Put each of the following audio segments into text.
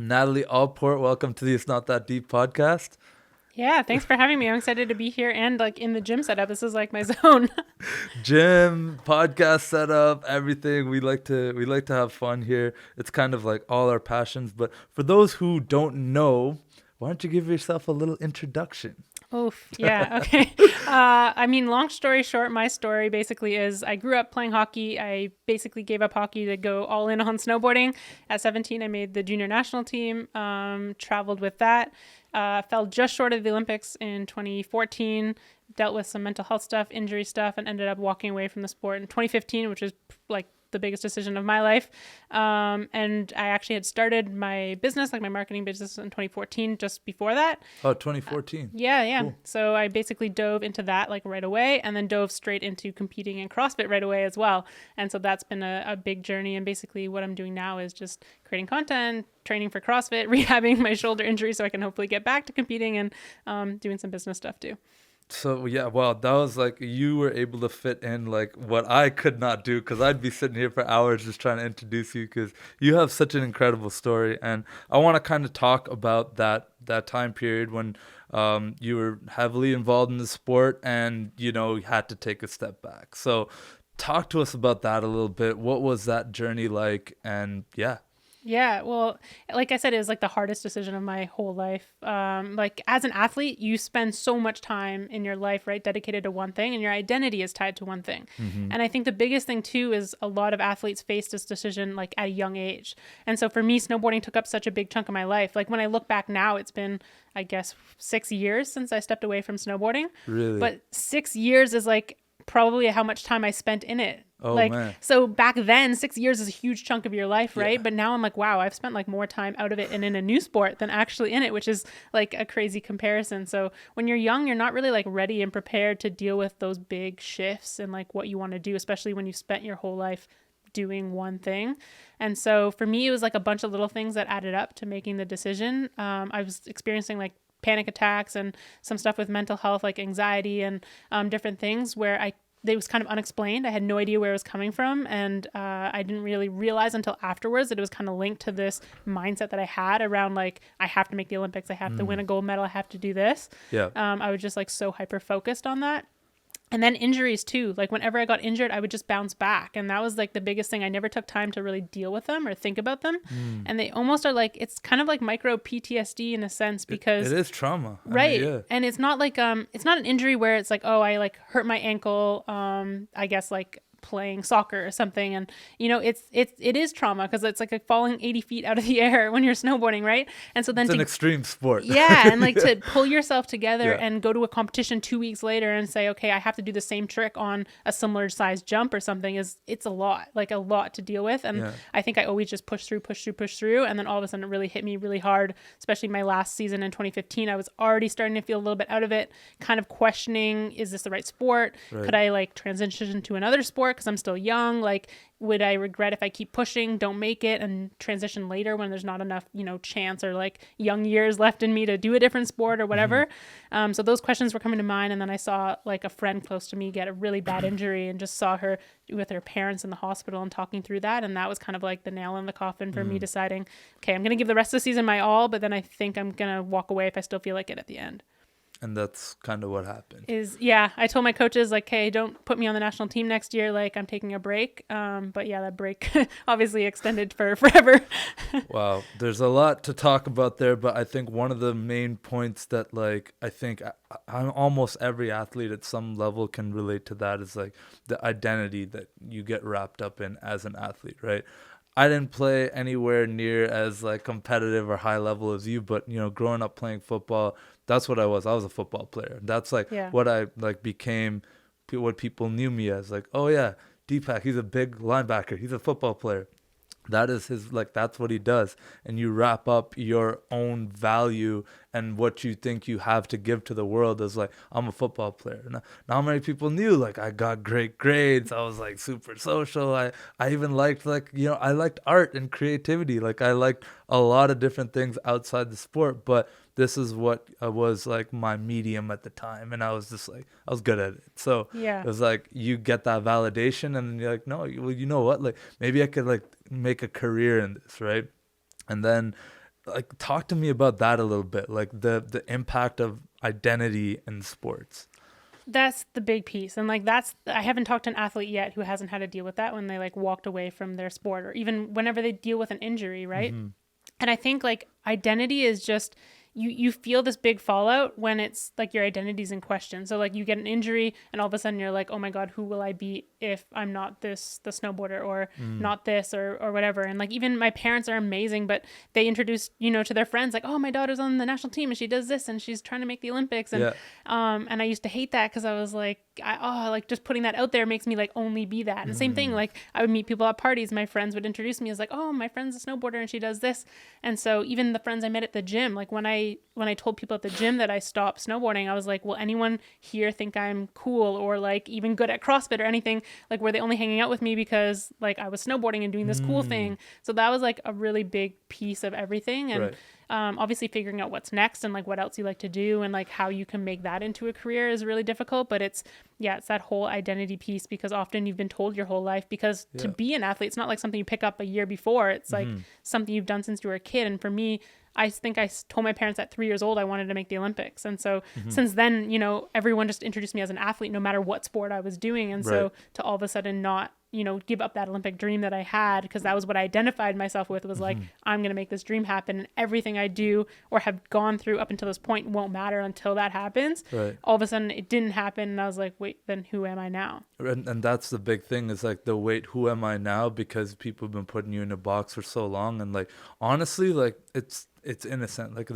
Natalie Allport, welcome to the It's Not That Deep podcast. Yeah, thanks for having me. I'm excited to be here and like in the gym setup. This is like my zone. Gym, podcast setup, everything. We like to have fun here. It's kind of like all our passions. But for those who don't know, why don't you give yourself a little introduction? Oof. Yeah. Okay. Long story short, my story basically is I grew up playing hockey. I basically gave up hockey to go all in on snowboarding. At 17, I made the junior national team, traveled with that, fell just short of the Olympics in 2014, dealt with some mental health stuff, injury stuff, and ended up walking away from the sport in 2015, which is like the biggest decision of my life. And I actually had started my business, like my marketing business in 2014, just before that. Oh, 2014. Yeah. Cool. So I basically dove into that like right away and then dove straight into competing in CrossFit right away as well. And so that's been a big journey. And basically what I'm doing now is just creating content, training for CrossFit, rehabbing my shoulder injury so I can hopefully get back to competing and doing some business stuff too. So yeah, well, that was like you were able to fit in like what I could not do because I'd be sitting here for hours just trying to introduce you because you have such an incredible story, and I want to kind of talk about that time period when you were heavily involved in the sport and you had to take a step back. So talk to us about that a little bit. What was that journey like? And yeah. Yeah, well, like I said, it was like the hardest decision of my whole life. Like as an athlete, you spend so much time in your life, right, dedicated to one thing, and your identity is tied to one thing. Mm-hmm. And I think the biggest thing too is a lot of athletes face this decision like at a young age. And so for me, snowboarding took up such a big chunk of my life. Like when I look back now, it's been, I guess, 6 years since I stepped away from snowboarding. Really? But 6 years is like probably how much time I spent in it. Oh, like, man. So back then, 6 years is a huge chunk of your life, right? Yeah. But now I'm like, wow, I've spent like more time out of it and in a new sport than actually in it, which is like a crazy comparison. So when you're young, you're not really like ready and prepared to deal with those big shifts and like what you want to do, especially when you've spent your whole life doing one thing. And so for me, it was like a bunch of little things that added up to making the decision. I was experiencing like panic attacks and some stuff with mental health, like anxiety and different things where it was kind of unexplained. I had no idea where it was coming from. And I didn't really realize until afterwards that it was kind of linked to this mindset that I had around like, I have to make the Olympics. I have to win a gold medal. I have to do this. Yeah. I was just like so hyper focused on that. And then injuries too. Like whenever I got injured, I would just bounce back. And that was like the biggest thing. I never took time to really deal with them or think about them. And they almost are like, it's kind of like micro PTSD in a sense because it is trauma. Right. I mean, yeah. And it's not like, it's not an injury where it's like, oh, I like hurt my ankle. I guess like playing soccer or something. And it is trauma because it's like falling 80 feet out of the air when you're snowboarding, right? And so then It's an extreme sport. yeah, and like to pull yourself together Yeah. and go to a competition 2 weeks later and say, okay, I have to do the same trick on a similar size jump or something it's a lot to deal with. And Yeah. I think I always just push through. And then all of a sudden it really hit me really hard, especially my last season in 2015. I was already starting to feel a little bit out of it, kind of questioning, is this the right sport? Right. Could I like transition to another sport because I'm still young? Like, would I regret if I keep pushing, don't make it, and transition later when there's not enough, chance or like young years left in me to do a different sport or whatever? So those questions were coming to mind. And then I saw like a friend close to me get a really bad injury and just saw her with her parents in the hospital and talking through that. And that was kind of like the nail in the coffin for me deciding, okay, I'm going to give the rest of the season my all, but then I think I'm going to walk away if I still feel like it at the end. And that's kind of what happened. I told my coaches like, hey, don't put me on the national team next year. Like I'm taking a break. But yeah, that break obviously extended for forever. Wow. There's a lot to talk about there, but I think one of the main points that like, I think almost every athlete at some level can relate to that is like the identity that you get wrapped up in as an athlete, right? I didn't play anywhere near as like competitive or high level as you, but growing up playing football, that's what I was. I was a football player. That's like what I like became, what people knew me as. Like, oh yeah, Deepak, he's a big linebacker. He's a football player. That is his, like, that's what he does. And you wrap up your own value and what you think you have to give to the world as like, I'm a football player. Not many people knew, like, I got great grades. I was like super social. I even liked I liked art and creativity. Like I liked a lot of different things outside the sport, but this is what was like my medium at the time. And I was just like, I was good at it. So it was like, you get that validation and you're like, no, well, you know what? Like maybe I could like make a career in this, right? And then like talk to me about that a little bit, like the impact of identity in sports. That's the big piece. And like, I haven't talked to an athlete yet who hasn't had to deal with that when they like walked away from their sport or even whenever they deal with an injury, right? Mm-hmm. And I think like identity is just, you feel this big fallout when it's like your identity's in question. So like you get an injury and all of a sudden you're like, oh my God, who will I be if I'm not the snowboarder or not this or whatever. And like even my parents are amazing, but they introduced, to their friends like, oh, my daughter's on the national team and she does this and she's trying to make the Olympics. And and I used to hate that because I was like, like just putting that out there makes me like only be that. And the same thing, like I would meet people at parties, my friends would introduce me as like, oh, my friend's a snowboarder and she does this. And so even the friends I met at the gym, like when I told people at the gym that I stopped snowboarding, I was like, will anyone here think I'm cool or like even good at CrossFit or anything? Like, were they only hanging out with me because like I was snowboarding and doing this cool thing? So that was like a really big piece of everything. And obviously figuring out what's next and like what else you like to do and like how you can make that into a career is really difficult. But it's that whole identity piece, because often you've been told your whole life, because to be an athlete, it's not like something you pick up a year before. It's like something you've done since you were a kid. And for me, I think I told my parents at 3 years old I wanted to make the Olympics. And so since then, everyone just introduced me as an athlete no matter what sport I was doing. And so to all of a sudden not, give up that Olympic dream that I had, because that was what I identified myself with, was like, I'm going to make this dream happen. And everything I do or have gone through up until this point won't matter until that happens. All of a sudden it didn't happen. And I was like, wait, then who am I now? And that's the big thing, is like the wait, who am I now? Because people have been putting you in a box for so long. And like, honestly, like it's innocent. Like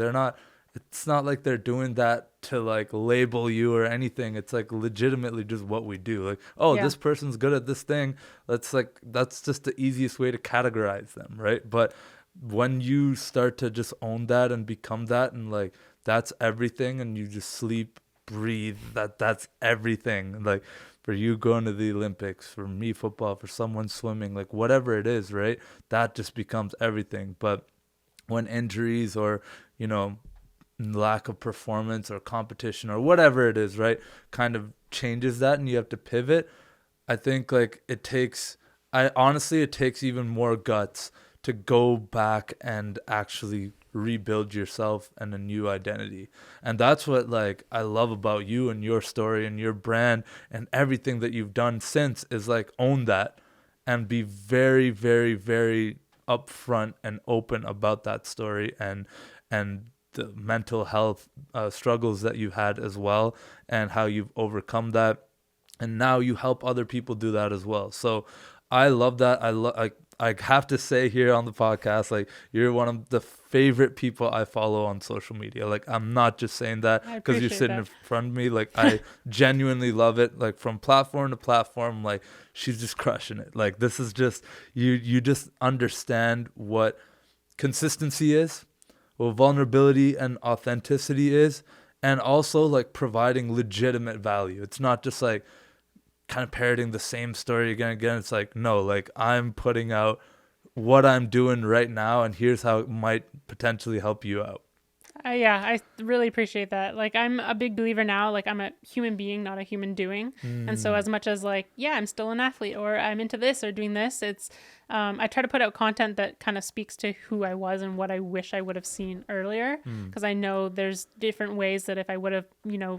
it's not like they're doing that to like label you or anything. It's like legitimately just what we do. Like, this person's good at this thing. That's just the easiest way to categorize them, right? But when you start to just own that and become that, and like that's everything, and you just sleep, breathe, that's everything. Like for you going to the Olympics, for me football, for someone swimming, like whatever it is, right? That just becomes everything. But when injuries or lack of performance or competition or whatever it is, right, kind of changes that and you have to pivot, I think like it takes even more guts to go back and actually rebuild yourself and a new identity. And that's what like I love about you and your story and your brand and everything that you've done since, is like own that and be very, very, very upfront and open about that story and the mental health struggles that you had as well, and how you've overcome that, and now you help other people do that as well. So I love that. I have to say here on the podcast, like you're one of the favorite people I follow on social media. Like I'm not just saying that because you're sitting in front of me. Like I genuinely love it. Like from platform to platform, like she's just crushing it. Like this is just you just understand what consistency is, what vulnerability and authenticity is, and also like providing legitimate value. It's not just like kind of parroting the same story again and again. It's like, no, like I'm putting out what I'm doing right now, and here's how it might potentially help you out. I really appreciate that. Like I'm a big believer now, like I'm a human being, not a human doing. And so as much as like, I'm still an athlete or I'm into this or doing this, it's I try to put out content that kind of speaks to who I was and what I wish I would have seen earlier. Because I know there's different ways that if I would have,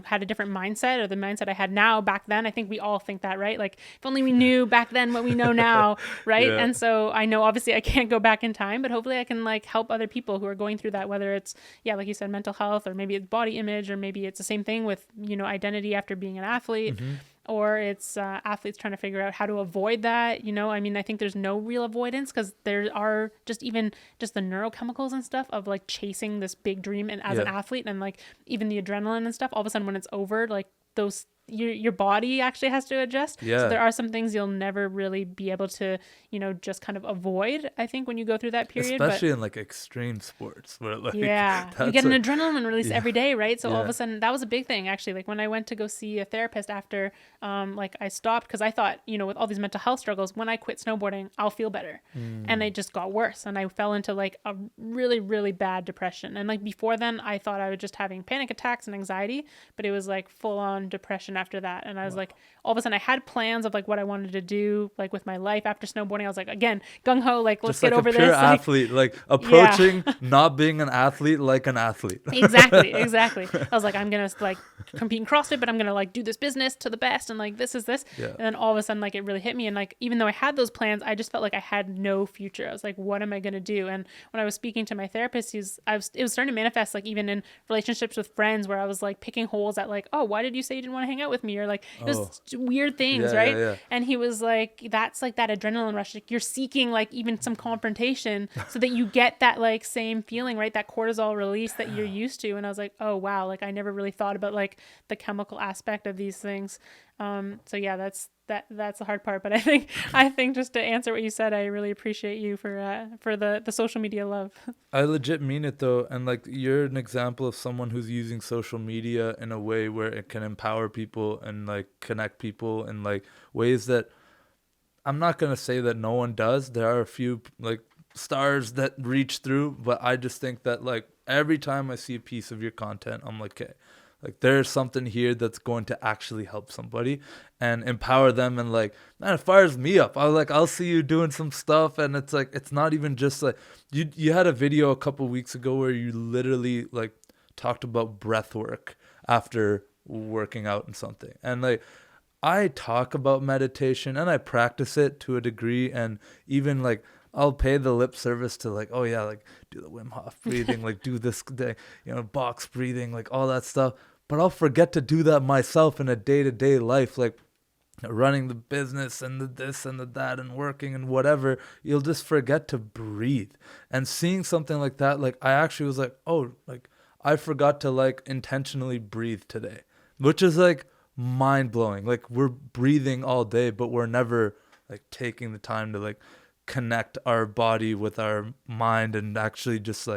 had a different mindset, or the mindset I had now back then, I think we all think that, right? Like if only we knew back then what we know now, right? Yeah. And so I know obviously I can't go back in time, but hopefully I can like help other people who are going through that, whether it's, like you said, mental health, or maybe it's body image, or maybe it's the same thing with, identity after being an athlete. Or it's athletes trying to figure out how to avoid that. I mean, I think there's no real avoidance, because there are just the neurochemicals and stuff of like chasing this big dream and as an athlete, and like even the adrenaline and stuff, all of a sudden when it's over, like those your body actually has to adjust. So there are some things you'll never really be able to, just kind of avoid, I think, when you go through that period. Especially in like extreme sports where like, you get an adrenaline release every day, right? So all of a sudden that was a big thing, actually. Like when I went to go see a therapist after, like I stopped, because I thought, with all these mental health struggles, when I quit snowboarding, I'll feel better. And it just got worse. And I fell into like a really, really bad depression. And like before then, I thought I was just having panic attacks and anxiety, but it was like full on depression after that. And I was like, all of a sudden I had plans of like what I wanted to do, like with my life after snowboarding. I was like, again, gung ho, like, let's Just get like a over pure this. athlete, like Yeah. approaching not being an athlete like an athlete. Exactly. I was like, I'm gonna like compete in CrossFit, but I'm gonna like do this business to the best, and like this is this. Yeah. And then all of a sudden, like it really hit me, and like even though I had those plans, I just felt like I had no future. I was like, what am I gonna do? And when I was speaking to my therapist, it was starting to manifest, like even in relationships with friends, where I was like picking holes at like, oh, why did you say you didn't want to hang out with me? Or like it was weird things, Yeah, right? yeah. And he was like, that's like that adrenaline rush. Like you're seeking like even some confrontation so that you get that like same feeling, right? That cortisol release that you're used to. And I was like, oh wow, like I never really thought about like the chemical aspect of these things. So yeah, that's the hard part. But I think just to answer what you said, I really appreciate you for the social media love. I legit mean it though, and like you're an example of someone who's using social media in a way where it can empower people and like connect people in like ways that I'm not gonna say that no one does. There are a few like stars that reach through, but I just think that like every time I see a piece of your content, I'm like, okay, like there's something here that's going to actually help somebody and empower them, and like, man, it fires me up. I'll see you doing some stuff, and it's like it's not even just like you had a video a couple weeks ago where you literally like talked about breath work after working out and something, and like I talk about meditation and I practice it to a degree, and even like I'll pay the lip service to like, oh yeah, like do the Wim Hof breathing, like do this thing, box breathing, like all that stuff. But I'll forget to do that myself in a day-to-day life, like running the business and the this and the that and working and whatever. You'll just forget to breathe. And seeing something like that, like I actually was like, oh, like I forgot to like intentionally breathe today, which is like mind blowing. Like we're breathing all day, but we're never like taking the time to like connect our body with our mind and actually just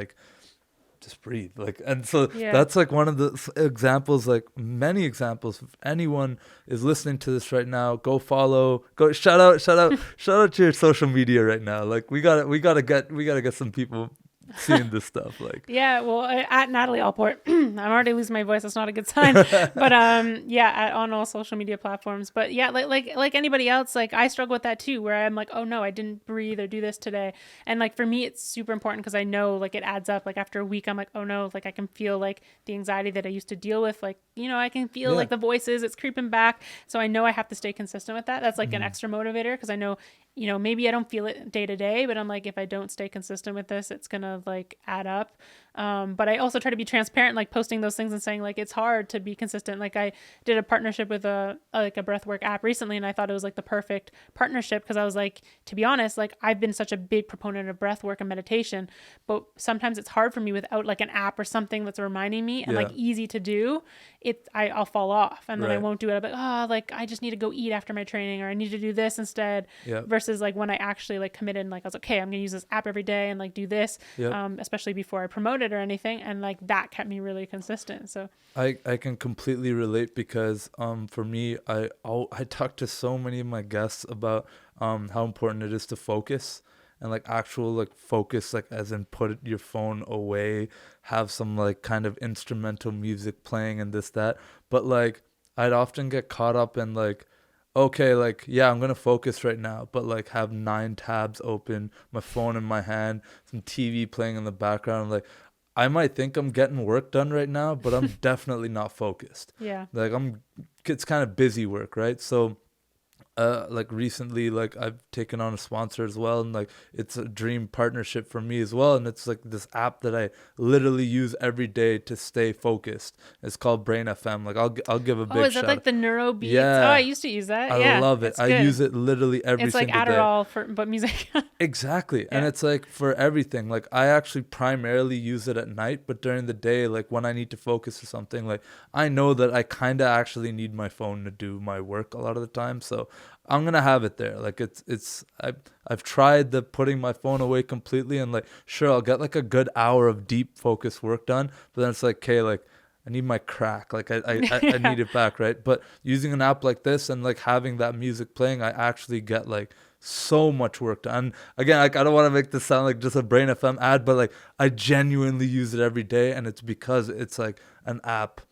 breathe. Like, and so that's like one of the examples, like many examples. If anyone is listening to this right now, go shout out to your social media right now. Like we gotta get some people seeing this stuff. Like, yeah, well, at Natalie Allport, I'm already losing my voice. That's not a good sign. But on all social media platforms. But yeah, like anybody else, like I struggle with that too, where I'm like, oh no, I didn't breathe or do this today. And like for me, it's super important because I know like it adds up. Like after a week, I'm like, oh no, like I can feel like the anxiety that I used to deal with. Like, I can feel like the voices, it's creeping back. So I know I have to stay consistent with that. That's like an extra motivator because I know, maybe I don't feel it day to day, but I'm like, if I don't stay consistent with this, it's going to like add up. But I also try to be transparent, like posting those things and saying like, it's hard to be consistent. Like I did a partnership with a breathwork app recently, and I thought it was like the perfect partnership because I was like, to be honest, like I've been such a big proponent of breathwork and meditation, but sometimes it's hard for me without like an app or something that's reminding me and like easy to do. I'll fall off and then I won't do it. I'm like, oh, like I just need to go eat after my training, or I need to do this instead. Versus like when I actually like committed and like I was like, okay, I'm gonna use this app every day and like do this, especially before I promoted or anything, and like that kept me really consistent. So I can completely relate because for me, I talk to so many of my guests about how important it is to focus. And like actual like focus, like as in put your phone away, have some like kind of instrumental music playing and this, that. But like I'd often get caught up in like, okay, like, yeah, I'm going to focus right now, but like have 9 tabs open, my phone in my hand, some TV playing in the background. Like I might think I'm getting work done right now, but I'm definitely not focused. Yeah. Like it's kind of busy work, right? So like recently, like I've taken on a sponsor as well, and like it's a dream partnership for me as well, and it's like this app that I literally use every day to stay focused. It's called Brain FM. Like I'll give a big shout. Oh, is that like the neuro beats? Yeah. Oh, I used to use that. I love it. I use it literally every single day. It's like Adderall but music. Exactly. And it's like for everything. Like I actually primarily use it at night, but during the day, like when I need to focus or something, like I know that I kind of actually need my phone to do my work a lot of the time. So I'm going to have it there. Like I've tried the putting my phone away completely, and like, sure, I'll get like a good hour of deep focus work done, but then it's like, okay, like I need my crack. Like I need it back. Right. But using an app like this and like having that music playing, I actually get like so much work done. And again, like I don't want to make this sound like just a Brain FM ad, but like I genuinely use it every day, and it's because it's like an app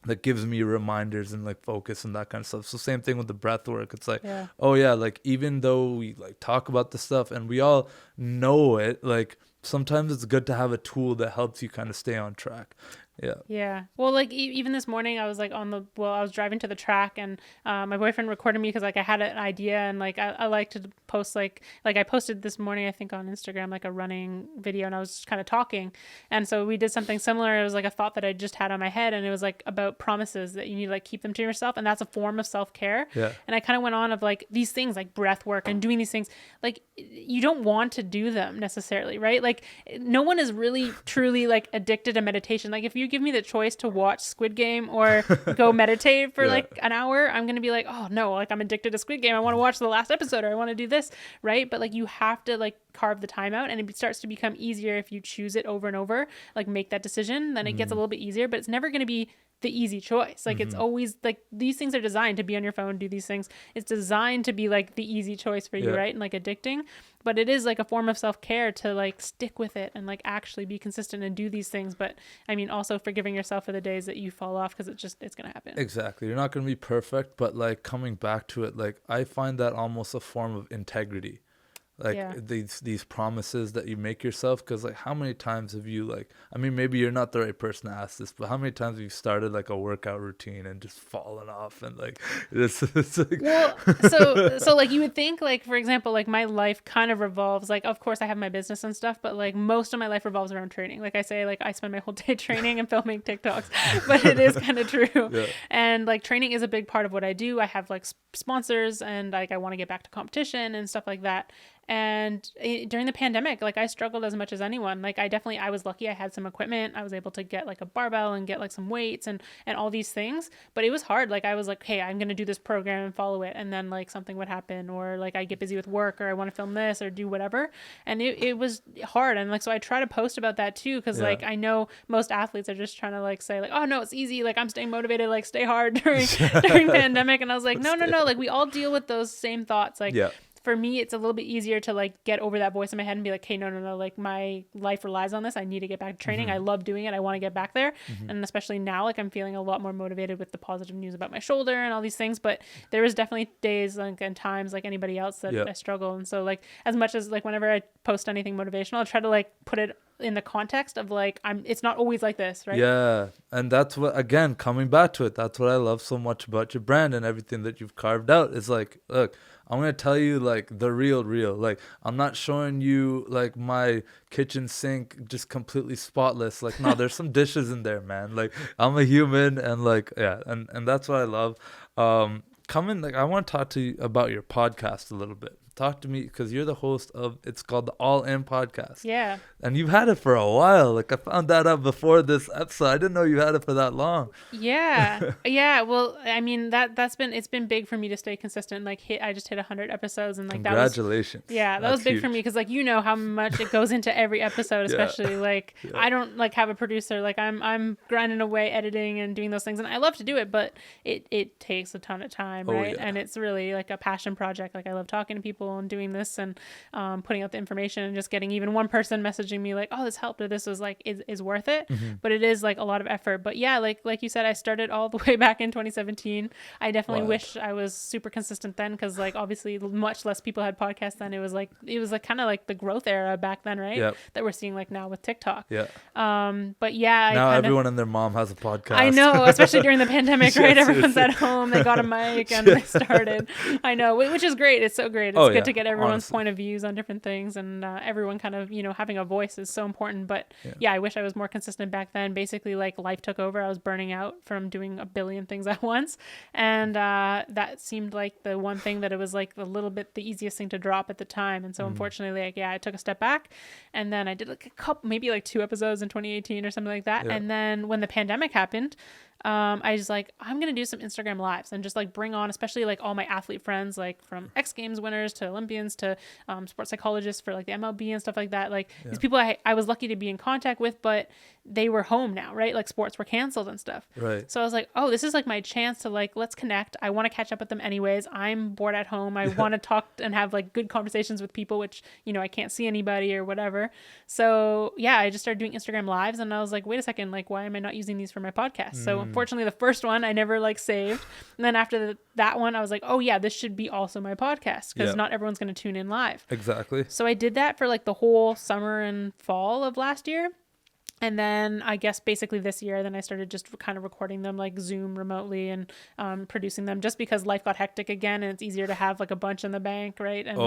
that gives me reminders and like focus and that kind of stuff. So same thing with the breath work. It's like, Yeah. oh yeah, like even though we like talk about the stuff and we all know it, like sometimes it's good to have a tool that helps you kind of stay on track. Yeah. Yeah. Well, like even this morning, I was like I was driving to the track, and my boyfriend recorded me because like I had an idea, and like I like to post like I posted this morning, I think on Instagram, like a running video, and I was just kind of talking. And so we did something similar. It was like a thought that I just had on my head, and it was like about promises that you need to like keep them to yourself. And that's a form of self-care. Yeah. And I kind of went on of like these things like breath work and doing these things, like you don't want to do them necessarily, right? Like no one is really truly like addicted to meditation. Like if you give me the choice to watch Squid Game or go meditate for like an hour, I'm going to be like, oh no, like I'm addicted to Squid Game. I want to watch the last episode, or I want to do this, right? But like you have to like carve the time out, and it starts to become easier if you choose it over and over, like make that decision, then it gets a little bit easier, but it's never going to be the easy choice. Like it's always like these things are designed to be on your phone, do these things. It's designed to be like the easy choice for you, right? And like addicting, but it is like a form of self-care to like stick with it and like actually be consistent and do these things. But I mean, also forgiving yourself for the days that you fall off, because it's going to happen. Exactly. You're not going to be perfect, but like coming back to it, like I find that almost a form of integrity. Like these promises that you make yourself, because like how many times have you like, I mean maybe you're not the right person to ask this, but how many times have you started like a workout routine and just fallen off, and like it's like well, so like you would think, like for example, like my life kind of revolves, like of course I have my business and stuff, but like most of my life revolves around training. Like I say, like I spend my whole day training and filming TikToks, but it is kind of true. And like training is a big part of what I do. I have like sponsors, and like I want to get back to competition and stuff like that. And during the pandemic, like I struggled as much as anyone. Like I was lucky I had some equipment. I was able to get like a barbell and get like some weights and all these things, but it was hard. Like I was like, hey, I'm going to do this program and follow it. And then like something would happen, or like I get busy with work, or I want to film this or do whatever. And it was hard. And like, so I try to post about that too. Cause like, I know most athletes are just trying to like say like, oh no, it's easy. Like I'm staying motivated, like stay hard during pandemic. And I was like, no. Like we all deal with those same thoughts. Like, for me, it's a little bit easier to like get over that voice in my head and be like, hey, no, like my life relies on this. I need to get back to training. I love doing it. I want to get back there. And especially now, like I'm feeling a lot more motivated with the positive news about my shoulder and all these things. But there was definitely days like, and times like anybody else that I struggle. And so like, as much as like whenever I post anything motivational, I try to like put it in the context of like, it's not always like this, right? Yeah. And that's what, again, coming back to it, that's what I love so much about your brand and everything that you've carved out. Is like, look, I'm going to tell you like the real. Like, I'm not showing you like my kitchen sink just completely spotless. Like, no, there's some dishes in there, man. Like, I'm a human, and like, yeah. And that's what I love. Like, I want to talk to you about your podcast a little bit. Talk to me, because you're the host of, it's called the All In podcast. Yeah. And you've had it for a while. Like I found that out before this episode. I didn't know you had it for that long. Yeah. Yeah. Well, I mean, it's been big for me to stay consistent. Like I just hit 100 episodes, and like congratulations. That was big for me, because like, you know how much it goes into every episode, especially like I don't like have a producer. Like I'm grinding away editing and doing those things, and I love to do it, but it takes a ton of time, right? And it's really like a passion project. Like I love talking to people and doing this and putting out the information, and just getting even one person messaging me like, oh, this helped, or this was like is worth it. But it is like a lot of effort. But yeah, like you said, I started all the way back in 2017. I definitely wish I was super consistent then, because like obviously much less people had podcasts then. It was like kind of like the growth era back then, right? That we're seeing like now with TikTok. But yeah, now everyone and their mom has a podcast. I know, especially during the pandemic, right? Everyone's at home, they got a mic and they started. I know, which is great. It's so great. It's good to get everyone's point of views on different things, and everyone kind of, having a voice is so important. But I wish I was more consistent back then. Basically, like life took over. I was burning out from doing a billion things at once, and that seemed like the one thing that it was like a little bit the easiest thing to drop at the time. And so unfortunately, like I took a step back, and then I did like a couple, maybe like 2 episodes in 2018 or something like that. And then when the pandemic happened, I was like, I'm going to do some Instagram lives and just like bring on, especially like all my athlete friends, like from X Games winners to Olympians to sports psychologists for like the MLB and stuff like that. Like these people I was lucky to be in contact with, but they were home now, right? Like sports were canceled and stuff. Right. So I was like, oh, this is like my chance to like, let's connect. I want to catch up with them anyways. I'm bored at home. I want to talk and have like good conversations with people, which, I can't see anybody or whatever. So yeah, I just started doing Instagram lives, and I was like, wait a second, like, why am I not using these for my podcast? So Unfortunately, the first one I never like saved. And then after that one, I was like, oh yeah, this should be also my podcast because not everyone's going to tune in live. Exactly. So I did that for like the whole summer and fall of last year. And then I guess basically this year, then I started just kind of recording them like Zoom remotely and producing them just because life got hectic again and it's easier to have like a bunch in the bank, right? And,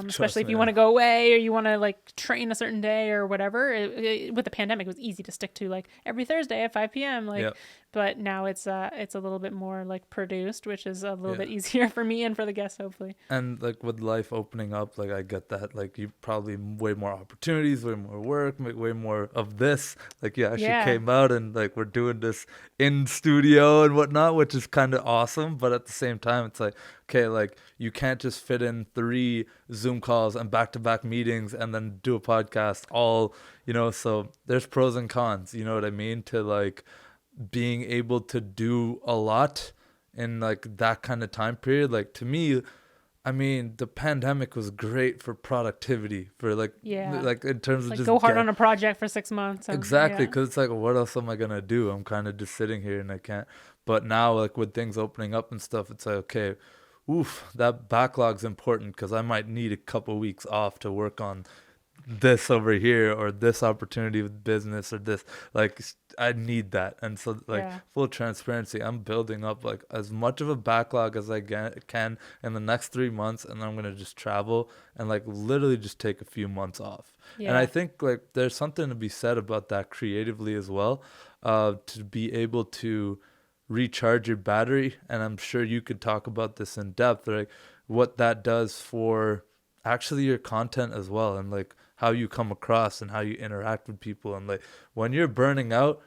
especially if you want to go away or you want to like train a certain day or whatever. With the pandemic, it was easy to stick to like every Thursday at 5 p.m. Like, but now it's a little bit more like produced, which is a little bit easier for me and for the guests, hopefully. And like with life opening up, like I get that, like you probably way more opportunities, way more work, way more of this. Like you actually came out and like we're doing this in studio and whatnot, which is kind of awesome. But at the same time, it's like, okay, like you can't just fit in 3 Zoom calls and back-to-back meetings and then do a podcast all, so there's pros and cons, you know what I mean? To like being able to do a lot in like that kind of time period. Like to me, I mean, the pandemic was great for productivity, for like in terms of like just go hard on a project for 6 months. Exactly, because it's like, what else am I gonna do? I'm kind of just sitting here and I can't. But now, like with things opening up and stuff, it's like, okay, that backlog's important because I might need a couple weeks off to work on this over here or this opportunity with business or this, like I need that. And so like full transparency, I'm building up like as much of a backlog as I can in the next 3 months, and I'm gonna just travel and like literally just take a few months off. And I think like there's something to be said about that creatively as well, to be able to recharge your battery. And I'm sure you could talk about this in depth, like what that does for actually your content as well, and like how you come across and how you interact with people. And like when you're burning out,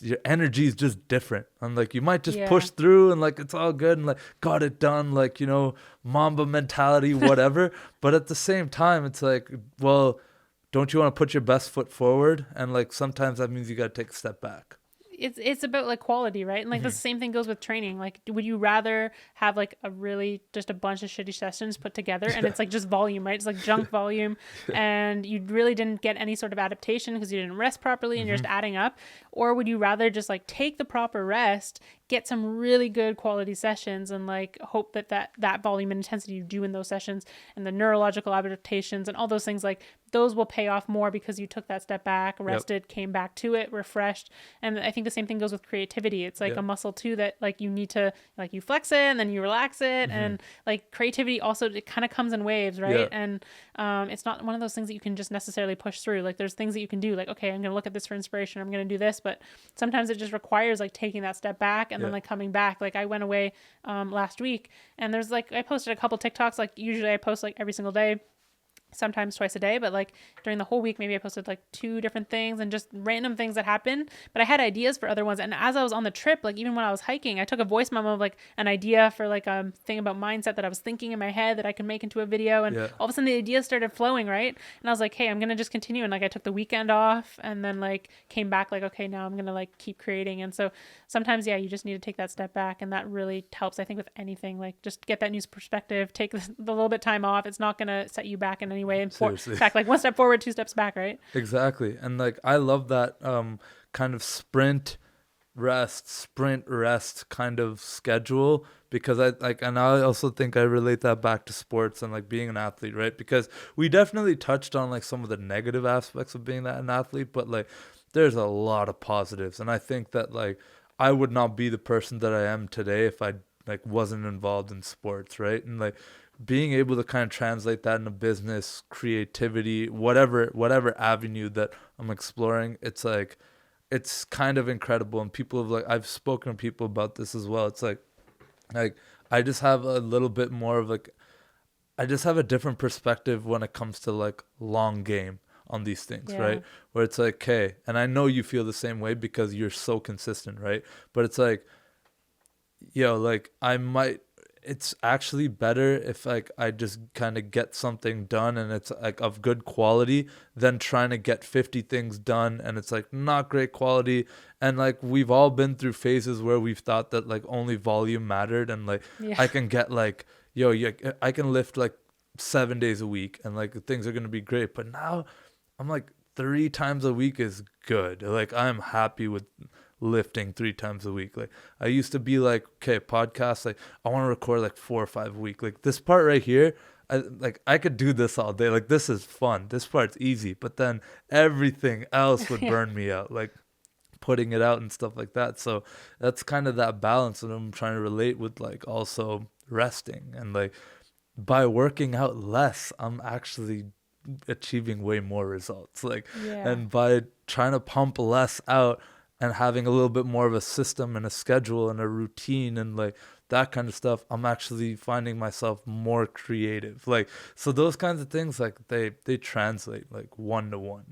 your energy is just different, and like you might just push through and like it's all good and like got it done, like Mamba mentality, whatever. But at the same time, it's like, well, don't you want to put your best foot forward? And like sometimes that means you got to take a step back. It's about like quality, right? And like the same thing goes with training. Like, would you rather have like just a bunch of shitty sessions put together and it's like just volume, right? It's like junk volume and you really didn't get any sort of adaptation because you didn't rest properly and you're just adding up? Or would you rather just like take the proper rest, get some really good quality sessions and like hope that volume and intensity you do in those sessions and the neurological adaptations and all those things, like those will pay off more because you took that step back, rested, came back to it, refreshed. And I think the same thing goes with creativity. It's like a muscle too that like you need to, like you flex it and then you relax it. And like creativity also, it kind of comes in waves, right? And it's not one of those things that you can just necessarily push through. Like there's things that you can do, like, okay, I'm going to look at this for inspiration, I'm going to do this. But sometimes it just requires like taking that step back and then like coming back. Like I went away last week and there's like, I posted a couple TikToks. Like usually I post like every single day, sometimes twice a day, but like during the whole week, maybe I posted like 2 different things and just random things that happened. But I had ideas for other ones. And as I was on the trip, like even when I was hiking, I took a voice memo of like an idea for like a thing about mindset that I was thinking in my head that I could make into a video. And all of a sudden the ideas started flowing, right? And I was like, hey, I'm going to just continue. And like I took the weekend off and then like came back like, okay, now I'm going to like keep creating. And so sometimes, you just need to take that step back. And that really helps, I think, with anything. Like just get that news perspective, take the little bit time off. It's not going to set you back in any way. In fact, like 1 step forward, 2 steps back, right? Exactly. And like I love that kind of sprint rest kind of schedule, because and I also think I relate that back to sports and like being an athlete, right? Because we definitely touched on like some of the negative aspects of being an athlete, but like there's a lot of positives. And I think that like I would not be the person that I am today if I like wasn't involved in sports, right? And like being able to kind of translate that into business, creativity, whatever avenue that I'm exploring, it's like, it's kind of incredible. And people have like, I've spoken to people about this as well. It's like I just have a little bit more of like, I just have a different perspective when it comes to like long game on these things, right? Where it's like, okay, and I know you feel the same way because you're so consistent, right? But it's like, like it's actually better if like I just kind of get something done and it's like of good quality than trying to get 50 things done and it's like not great quality. And like we've all been through phases where we've thought that like only volume mattered and like I can get like I can lift like 7 days a week and like things are going to be great. But now I'm like 3 times a week is good. Like I'm happy with lifting 3 times a week. Like I used to be like, okay, podcasts, like I want to record like 4 or 5 a week. Like this part right here, I could do this all day. Like this is fun. This part's easy. But then everything else would Yeah. burn me out. Like putting it out and stuff like that. So that's kind of that balance that I'm trying to relate with, like also resting. And like by working out less, I'm actually achieving way more results. Like, Yeah. and by trying to pump less out and having a little bit more of a system and a schedule and a routine and like that kind of stuff, I'm actually finding myself more creative. Like, so those kinds of things, like they translate like 1-to-1.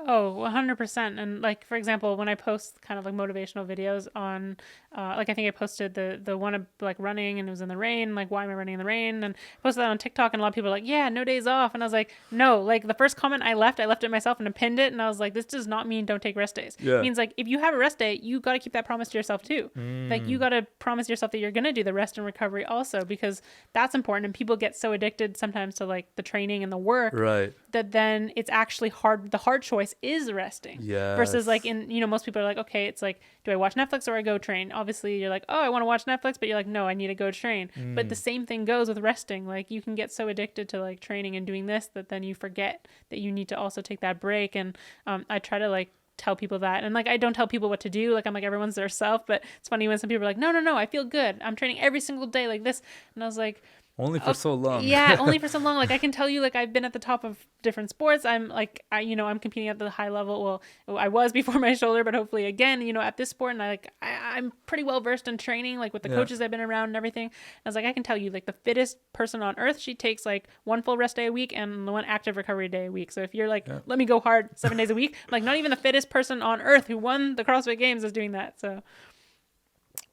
Oh, 100%. And like, for example, when I post kind of like motivational videos on, like I think I posted the one of like running and it was in the rain, like why am I running in the rain? And I posted that on TikTok and a lot of people are like, yeah, no days off. And I was like, no, like the first comment I left it myself and I pinned it. And I was like, this does not mean don't take rest days. Yeah. It means like if you have a rest day, you got to keep that promise to yourself too. Like you got to promise yourself that you're going to do the rest and recovery also, because that's important. And people get so addicted sometimes to like the training and the work, Right. that then it's actually hard. The hard choice is resting. Yes. Versus like most people are like, okay, it's like, do I watch Netflix or I go train? Obviously you're like, oh, I want to watch Netflix, but you're like, no, I need to go train. But the same thing goes with resting. Like you can get so addicted to like training and doing this that then you forget that you need to also take that break. And I try to like tell people that, and like I don't tell people what to do. Like I'm like, everyone's their self. But it's funny when some people are like, no, I feel good, I'm training every single day like this. And I was like, only for so long. yeah, only for so long. Like I can tell you, like I've been at the top of different sports. I'm like, I'm competing at the high level. Well, I was before my shoulder, but hopefully again, at this sport. And I'm pretty well versed in training, like with the coaches I've been around and everything. And I was like, I can tell you, like the fittest person on earth, she takes like 1 full rest day a week and 1 active recovery day a week. So if you're like, let me go hard 7 days a week, like not even the fittest person on earth who won the CrossFit Games is doing that. So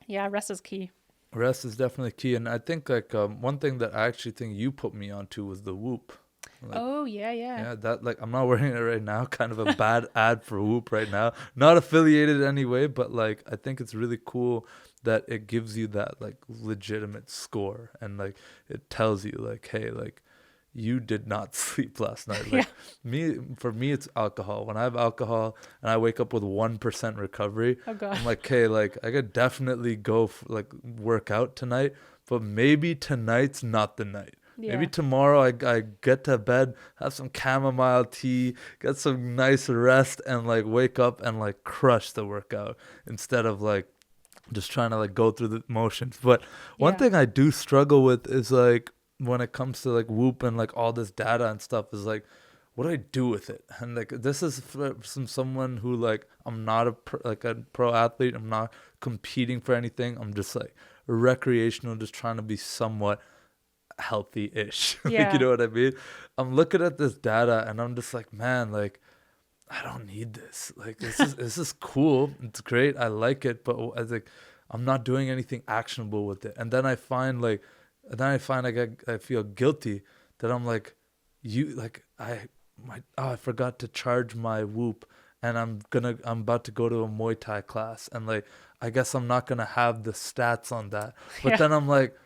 yeah, rest is key. Rest is definitely key. And I think like one thing that I actually think you put me onto was the Whoop. Like, oh yeah. Yeah, that like I'm not wearing it right now. Kind of a bad ad for Whoop right now. Not affiliated anyway, but like I think it's really cool that it gives you that like legitimate score, and like it tells you like, hey, like you did not sleep last night. Like for me it's alcohol. When I have alcohol and I wake up with 1% recovery, Oh god. I'm like, hey, like I could definitely go like work out tonight, but maybe tonight's not the night. Yeah. Maybe tomorrow I get to bed, have some chamomile tea, get some nice rest, and like wake up and like crush the workout instead of like just trying to like go through the motions. But one thing I do struggle with is like when it comes to like Whoop and like all this data and stuff is like, what do I do with it? And like this is from someone who like I'm not a pro athlete. I'm not competing for anything. I'm just like recreational, just trying to be somewhat healthy-ish. Yeah. Like, you know what I mean? I'm looking at this data and I'm just like, man, like I don't need this. Like this is cool. It's great. I like it, but I think I'm not doing anything actionable with it. And then I find like I feel guilty that I'm like, I forgot to charge my Whoop, and I'm about to go to a Muay Thai class, and like I guess I'm not gonna have the stats on that. But then I'm like,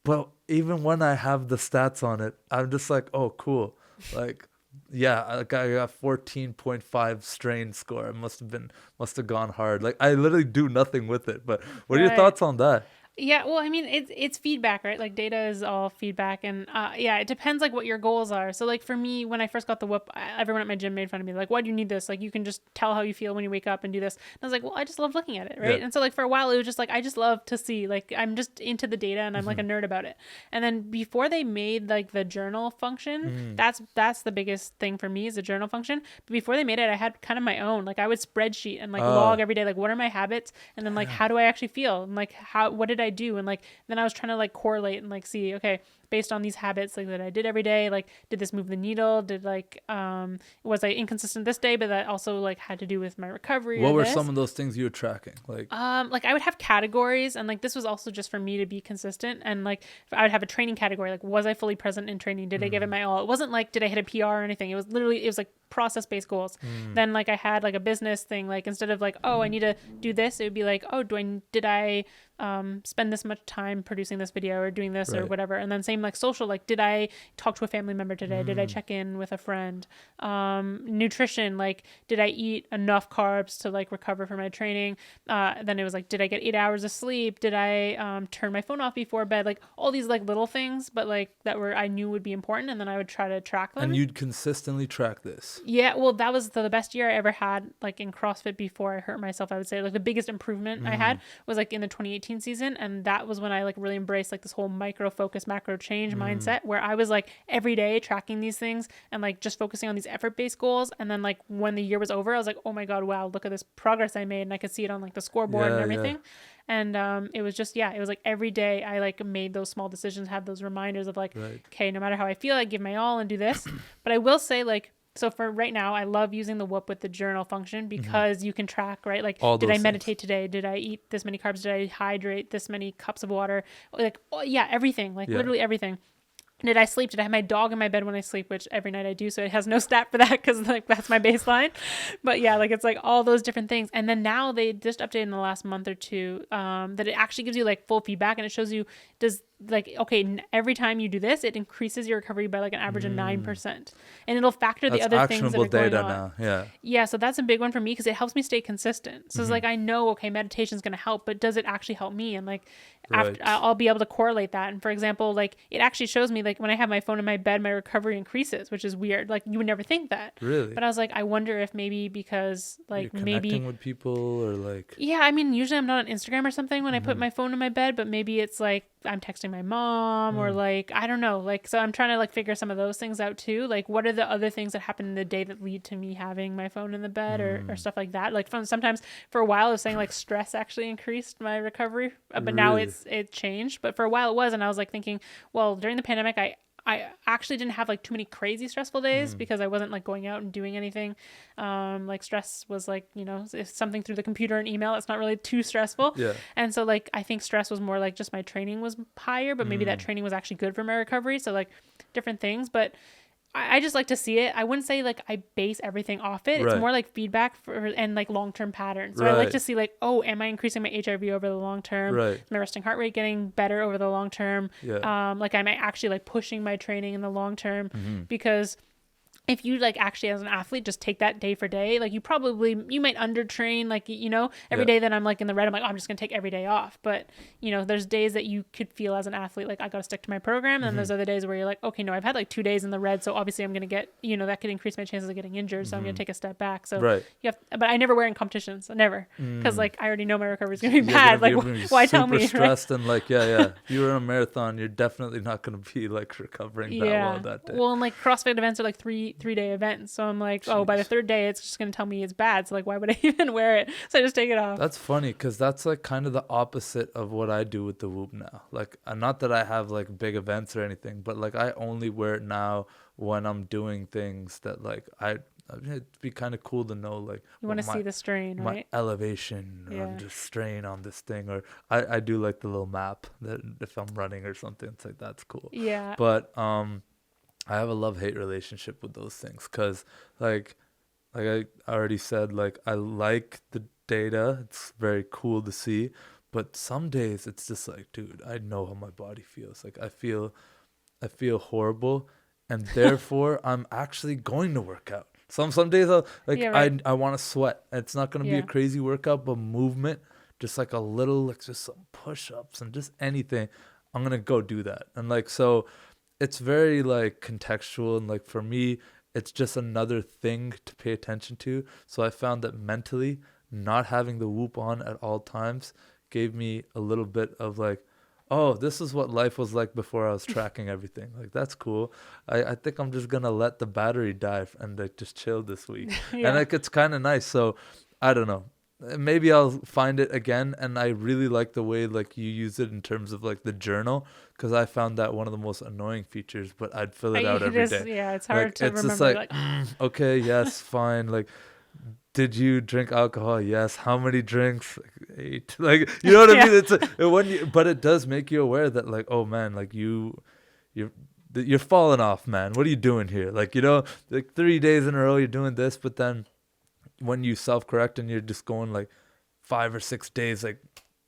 but even when I have the stats on it, I'm just like, oh cool, like yeah, I got 14.5 strain score. It must have gone hard. Like I literally do nothing with it. But what are your thoughts on that? Yeah, well, I mean, it's feedback, right? Like data is all feedback, and it depends like what your goals are. So like for me, when I first got the Whoop, everyone at my gym made fun of me, like, why do you need this? Like you can just tell how you feel when you wake up and do this. And I was like, well, I just love looking at it, right? Yeah. And so like for a while, it was just like I just love to see, like I'm just into the data and I'm like a nerd about it. And then before they made like the journal function, that's the biggest thing for me is the journal function. But before they made it, I had kind of my own. Like I would spreadsheet and like log every day, like what are my habits, and then like how do I actually feel, and like what did I do, and like then I was trying to like correlate and like see, okay, based on these habits like that I did every day, like did this move the needle, did like was I inconsistent this day, but that also like had to do with my recovery. What were some of those things you were tracking? Like I would have categories, and like this was also just for me to be consistent, and like I would have a training category, like was I fully present in training, did I give it my all. It wasn't like did I hit a PR or anything. It was like process-based goals. Then like I had like a business thing, like instead of like, oh, I need to do this, it would be like, oh, did I spend this much time producing this video or doing this or Right. whatever. And then same like social, like did I talk to a family member today? Did I check in with a friend? Nutrition, like did I eat enough carbs to like recover from my training? Then it was like, did I get 8 hours of sleep? Did I turn my phone off before bed? Like all these like little things, but like that were I knew would be important, and then I would try to track them. And you'd consistently track this. Yeah, well, that was the best year I ever had, like in CrossFit before I hurt myself. I would say like the biggest improvement I had was like in the 2018 season, and that was when I like really embraced like this whole micro focus, macro change mindset, where I was like every day tracking these things and like just focusing on these effort-based goals. And then like when the year was over, I was like, oh my god, wow, look at this progress I made, and I could see it on like the scoreboard and everything. And it was just, it was like every day I like made those small decisions, have those reminders of like, okay, no matter how I feel, I give my all and do this. But I will say like, so for right now, I love using the Whoop with the journal function because you can track, right? Like, did I meditate today? Did I eat this many carbs? Did I hydrate this many cups of water? Like, everything, like literally everything. Did I sleep? Did I have my dog in my bed when I sleep, which every night I do, so it has no stat for that because like that's my baseline. But yeah, like it's like all those different things. And then now they just updated in the last month or two that it actually gives you like full feedback, and it shows you like, okay, every time you do this, it increases your recovery by like an average of 9%, and it'll factor the other things that are going on. Now. So that's a big one for me because it helps me stay consistent. So it's like I know, okay, meditation is going to help, but does it actually help me? And like after I'll be able to correlate that. And for example, like it actually shows me like when I have my phone in my bed, my recovery increases, which is weird. Like you would never think that. Really? But I was like, I wonder if maybe because like you're maybe connecting with people or like. Yeah, I mean, usually I'm not on Instagram or something when I put my phone in my bed, but maybe it's like I'm texting my mom or like I don't know, like so I'm trying to like figure some of those things out too. Like what are the other things that happen in the day that lead to me having my phone in the bed or stuff like that. Like sometimes for a while I was saying like stress actually increased my recovery, but now it changed. But for a while it was, and I was like thinking, well, during the pandemic I actually didn't have like too many crazy stressful days because I wasn't like going out and doing anything. Like stress was like, if something through the computer and email, it's not really too stressful. Yeah. And so like, I think stress was more like just my training was higher, but maybe that training was actually good for my recovery. So like different things, but I just like to see it. I wouldn't say like I base everything off it. It's more like feedback and like long-term patterns. So I like to see like, oh, am I increasing my HRV over the long term? Is my resting heart rate getting better over the long term? Like am I actually like pushing my training in the long term? Because if you like actually as an athlete just take that day for day, like you might undertrain, like every day that I'm like in the red, I'm like, oh, I'm just gonna take every day off. But there's days that you could feel as an athlete like I gotta stick to my program, and there's other days where you're like, okay, no, I've had like 2 days in the red, so obviously I'm gonna get that could increase my chances of getting injured, so I'm gonna take a step back. So you have, but I never wear in competitions, never, because like I already know my recovery is gonna be bad. Like why tell me? Stressed and like if you're in a marathon, you're definitely not gonna be like recovering that well that day. Well, and like CrossFit events are like three-day events, so I'm like, oh, by the third day it's just gonna tell me it's bad, so like why would I even wear it? So I just take it off. That's funny because that's like kind of the opposite of what I do with the Whoop now. Like not that I have like big events or anything, but like I only wear it now when I'm doing things that like it'd be kind of cool to know like you want to see the strain, right? My elevation or just strain on this thing, or I do like the little map that if I'm running or something, it's like that's cool. Yeah. But I have a love-hate relationship with those things because like I already said, like I like the data. It's very cool to see. But some days it's just like, dude, I know how my body feels. Like I feel horrible, and therefore I'm actually going to work out. Some days I want to sweat. It's not going to be a crazy workout, but movement, just like a little, like just some push-ups and just anything, I'm going to go do that. And like so it's very like contextual, and like for me it's just another thing to pay attention to. So I found that mentally not having the Whoop on at all times gave me a little bit of like, oh, this is what life was like before I was tracking everything. Like that's cool. I think I'm just gonna let the battery die and like just chill this week. And like it's kind of nice. So I don't know, maybe I'll find it again. And I really like the way like you use it in terms of like the journal, because I found that one of the most annoying features, but I'd fill it out every day. Yeah, it's hard like, to it's remember. Just like, okay, yes, fine. Like, did you drink alcohol? Yes. How many drinks? Like 8. Like, you know what I mean? It's but it does make you aware that like, oh man, like you're falling off, man. What are you doing here? Like, like 3 days in a row you're doing this, but then when you self-correct and you're just going like 5 or 6 days like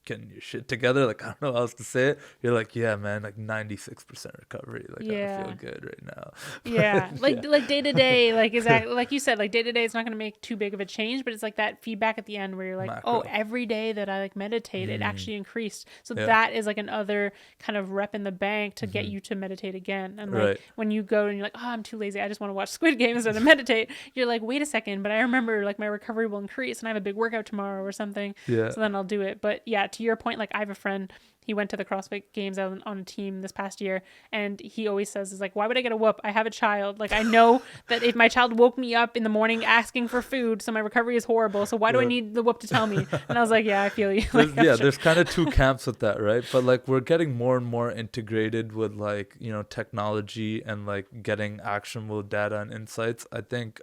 getting your shit together. Like, I don't know how else to say it. You're like, yeah, man, like 96% recovery. Like, I feel good right now. Yeah. But, Like day to day, like exactly like you said, like day to day, it's not going to make too big of a change, but it's like that feedback at the end where you're like, macro. oh, every day that I like meditate, it actually increased. So Yeah. that is like another kind of rep in the bank to get you to meditate again. And like Right. when you go and you're like, oh, I'm too lazy, I just want to watch Squid Game instead of meditate, you're like, wait a second, but I remember like my recovery will increase and I have a big workout tomorrow or something. Yeah. So then I'll do it. But yeah, to your point, like I have a friend, he went to the CrossFit games on a team this past year, and he always says, is like, why would I get a whoop? I have a child. Like, I know that if my child woke me up in the morning asking for food, so my recovery is horrible, so why do I need the whoop to tell me? And I was like, yeah, I feel you. Like, there's kind of two camps with that, right? But like we're getting more and more integrated with like, you know, technology and like getting actionable data and insights. I think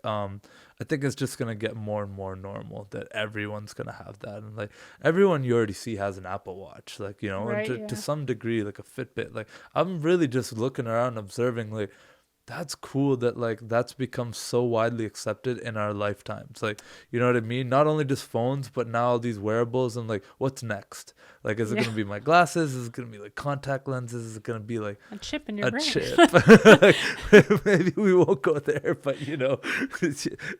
it's just gonna get more and more normal that everyone's gonna have that, and like everyone you already see has an Apple Watch, like, you know, right, to some degree, like a Fitbit. Like, I'm really just looking around, observing, like, that's cool that like that's become so widely accepted in our lifetimes. Like, you know what I mean? Not only just phones, but now all these wearables, and like, what's next? Like, is it gonna be my glasses? Is it gonna be like contact lenses? Is it gonna be like a chip in your brain? Chip? Maybe we won't go there, but you know,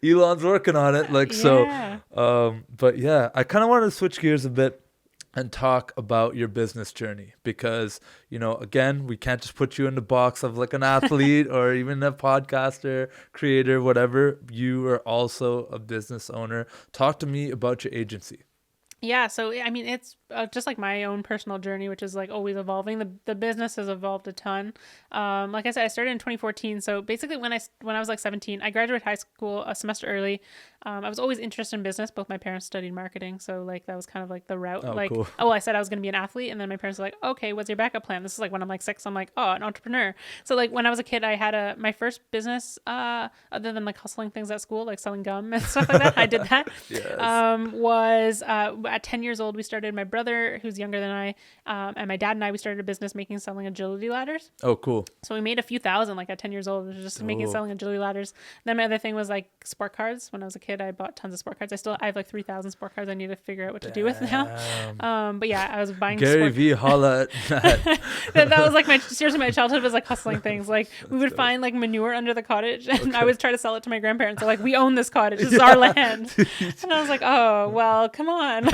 Elon's working on it. Like, so, but yeah, I kind of wanted to switch gears a bit and talk about your business journey, because, you know, again, we can't just put you in the box of like an athlete or even a podcaster, creator, whatever. You are also a business owner. Talk to me about your agency. Yeah, so I mean, it's just like my own personal journey, which is like always evolving. The business has evolved a ton. Like I said, I started in 2014. So basically, when I was like 17, I graduated high school a semester early. I was always interested in business. Both my parents studied marketing, so like that was kind of like the route. Cool. I said I was going to be an athlete, and then my parents were like, "Okay, what's your backup plan?" This is like when I'm like 6. I'm like, "Oh, an entrepreneur." So like when I was a kid, I had my first business, other than like hustling things at school, like selling gum and stuff like that. I did that. Yes. Was at 10 years old, we started. My brother, who's younger than I, and my dad and I, we started a business selling agility ladders. Oh, cool. So we made a few thousand, like at 10 years old, just selling agility ladders. Then my other thing was like sport cards. When I was a kid, I bought tons of sport cards. I have like 3,000 sport cards. I need to figure out what to do with now. But yeah, I was buying Gary V. holla at that. That was like my childhood was like hustling things. Like we would find like manure under the cottage, and I would try to sell it to my grandparents. They're like, we own this cottage. This is our land. And I was like, oh, well, come on.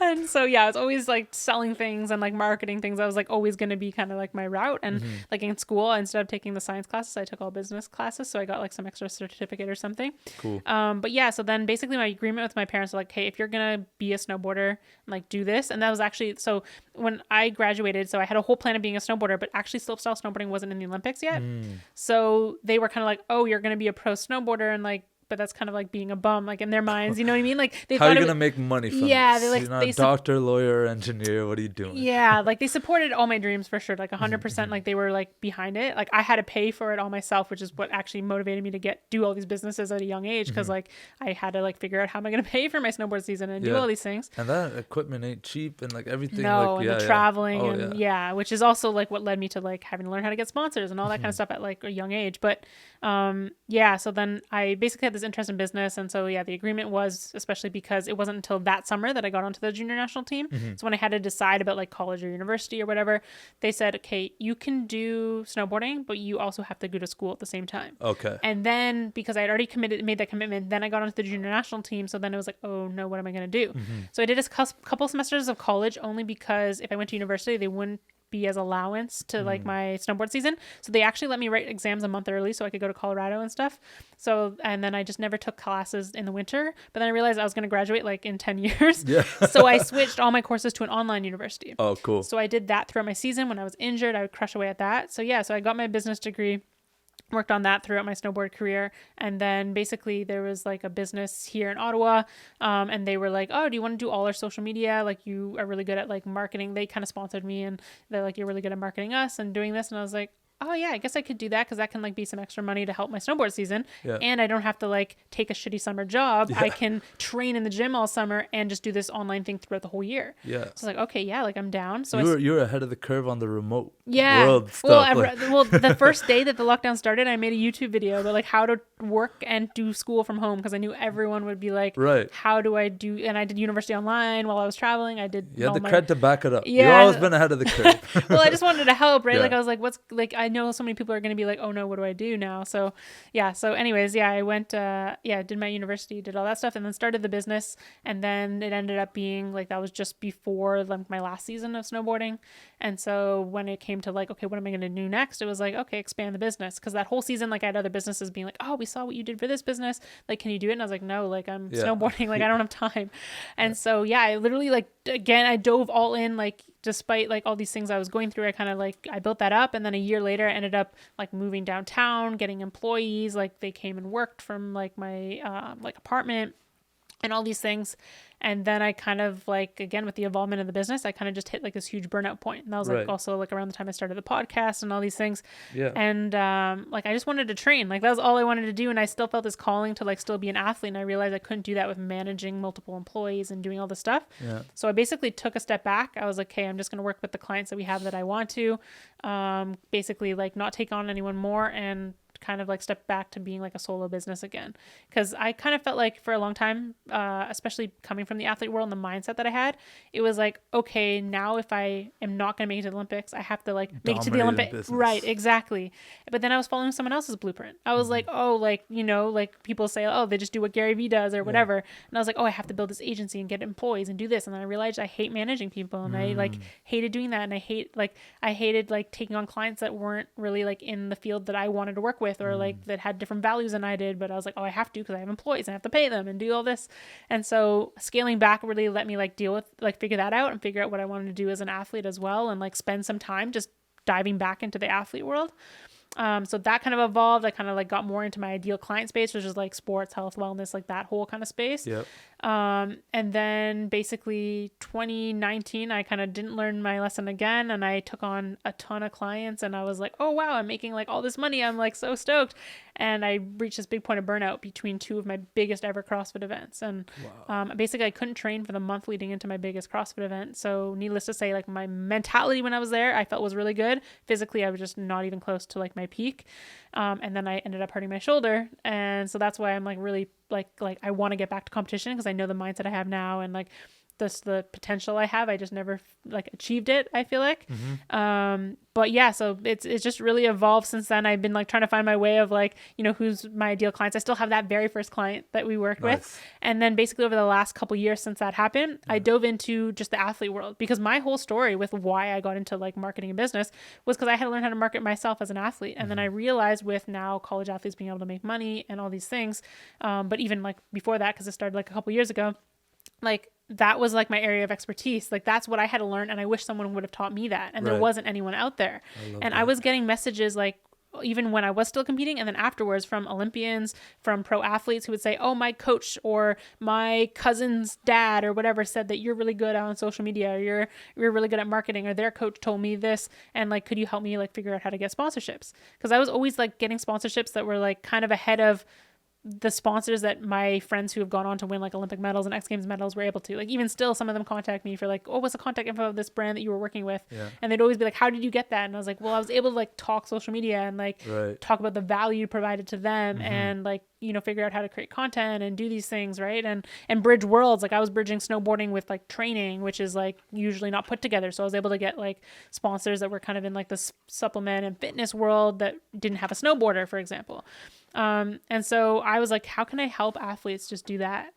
And so, yeah, I was always like selling things and like marketing things. I was like always going to be kind of like my route. And like in school, instead of taking the science classes, I took all business classes. So I got like some extra certificate or something. Cool. But yeah, so then basically my agreement with my parents was like, hey, if you're going to be a snowboarder, like do this. And that was actually, so when I graduated, so I had a whole plan of being a snowboarder, but actually slopestyle snowboarding wasn't in the Olympics yet. So they were kind of like, oh, you're going to be a pro snowboarder, and like, but that's kind of like being a bum, like in their minds, you know what I mean? Like they how are you gonna make money from this? You're not a doctor, lawyer, engineer. What are you doing? Yeah, like they supported all my dreams for sure, like 100%. Like they were like behind it. Like I had to pay for it all myself, which is what actually motivated me to do all these businesses at a young age, because like I had to like figure out how am I gonna pay for my snowboard season and do all these things. And that equipment ain't cheap, and like everything. No, like, and the traveling which is also like what led me to like having to learn how to get sponsors and all that kind of stuff at like a young age. But so then I basically had this interest in business. And so, yeah, the agreement was, especially because it wasn't until that summer that I got onto the junior national team. So when I had to decide about like college or university or whatever, they said, okay, you can do snowboarding, but you also have to go to school at the same time. Okay. And then because I had already made that commitment, then I got onto the junior national team. So then it was like, oh no, what am I going to do? So I did a couple semesters of college, only because if I went to university, they wouldn't be as allowance to like my snowboard season. So they actually let me write exams a month early so I could go to Colorado and stuff. So, and then I just never took classes in the winter, but then I realized I was going to graduate like in 10 years. Yeah. So I switched all my courses to an online university. Oh, cool. So I did that throughout my season. When I was injured, I would crush away at that. So yeah, so I got my business degree, worked on that throughout my snowboard career. And then basically there was like a business here in Ottawa, and they were like, oh, do you want to do all our social media? Like you are really good at like marketing. They kind of sponsored me, and they're like, you're really good at marketing us and doing this. And I was like, oh yeah, I guess I could do that, because that can like be some extra money to help my snowboard season. Yeah. And I don't have to like take a shitty summer job. Yeah. I can train in the gym all summer and just do this online thing throughout the whole year. Yeah. So it's like, okay, yeah, like I'm down. So you're ahead of the curve on the remote world stuff. Well, the first day that the lockdown started, I made a YouTube video about like how to work and do school from home because I knew everyone would be like, Right. how do I do? And I did university online while I was traveling. I did. You had all the cred to back it up. Yeah. You've always been ahead of the curve. Well, I just wanted to help, right? Yeah. Like I was like, what's like, I know so many people are going to be like, oh no, what do I do now? So yeah. So anyways, yeah, I went, did my university, did all that stuff, and then started the business. And then it ended up being like, that was just before like my last season of snowboarding. And so when it came to like, okay, what am I going to do next? It was like, okay, expand the business. Cause that whole season, like I had other businesses being like, oh, we saw what you did for this business. Like, can you do it? And I was like, no, like I'm snowboarding. Like I don't have time. And so, yeah, I literally like, again, I dove all in, like, despite like all these things I was going through, I kind of like, I built that up. And then a year later, I ended up like moving downtown, getting employees, like they came and worked from like my, like apartment and all these things. And then I kind of like, again, with the involvement of the business, I kind of just hit like this huge burnout point. And that was like also like around the time I started the podcast and all these things. Yeah. And like, I just wanted to train. Like that was all I wanted to do. And I still felt this calling to like still be an athlete. And I realized I couldn't do that with managing multiple employees and doing all this stuff. Yeah. So I basically took a step back. I was like, okay, I'm just going to work with the clients that we have that I want to, basically like not take on anyone more and kind of like step back to being like a solo business again. Because I kind of felt like for a long time, especially coming from the athlete world and the mindset that I had, it was like, okay, now if I am not going to make it to the Olympics, I have to like make it to the Olympics. Right, exactly. But then I was following someone else's blueprint. I was like, oh, like, you know, like people say, oh, they just do what Gary Vee does or whatever. And I was like, oh, I have to build this agency and get employees and do this. And then I realized I hate managing people and I like hated doing that. And I hated like taking on clients that weren't really like in the field that I wanted to work with or like that had different values than I did. But I was like, oh, I have to because I have employees and I have to pay them and do all this. And so scaling back really let me like deal with like figure that out and figure out what I wanted to do as an athlete as well and like spend some time just diving back into the athlete world. So that kind of evolved. I kind of like got more into my ideal client space, which is like sports, health, wellness, like that whole kind of space. Yep. And then basically 2019, I kind of didn't learn my lesson again. And I took on a ton of clients and I was like, oh, wow, I'm making like all this money. I'm like so stoked. And I reached this big point of burnout between two of my biggest ever CrossFit events. And basically I couldn't train for the month leading into my biggest CrossFit event. So needless to say, like my mentality when I was there, I felt was really good. Physically, I was just not even close to like my peak. And then I ended up hurting my shoulder. And so that's why I'm like really like I want to get back to competition because I know the mindset I have now and like the potential I have. I just never like achieved it, I feel like. But yeah, so it's just really evolved since then. I've been like trying to find my way of like, you know, who's my ideal clients. I still have that very first client that we worked with. And then basically over the last couple years since that happened, I dove into just the athlete world because my whole story with why I got into like marketing and business was because I had to learn how to market myself as an athlete. And then I realized with now college athletes being able to make money and all these things. But even like before that, because it started like a couple years ago, like that was like my area of expertise. Like that's what I had to learn. And I wish someone would have taught me that. And there wasn't anyone out there. I was getting messages like, even when I was still competing and then afterwards from Olympians, from pro athletes who would say, oh, my coach or my cousin's dad or whatever said that you're really good on social media or you're really good at marketing or their coach told me this. And like, could you help me like figure out how to get sponsorships? Because I was always like getting sponsorships that were like kind of ahead of the sponsors that my friends who have gone on to win like Olympic medals and X Games medals were able to. Like even still, some of them contact me for like, oh, what's the contact info of this brand that you were working with? And they'd always be like, how did you get that? And I was like, well, I was able to like talk social media and like talk about the value provided to them and like, you know, figure out how to create content and do these things, right? And bridge worlds. Like I was bridging snowboarding with like training, which is like usually not put together. So I was able to get like sponsors that were kind of in like the supplement and fitness world that didn't have a snowboarder, for example. And so I was like, how can I help athletes just do that?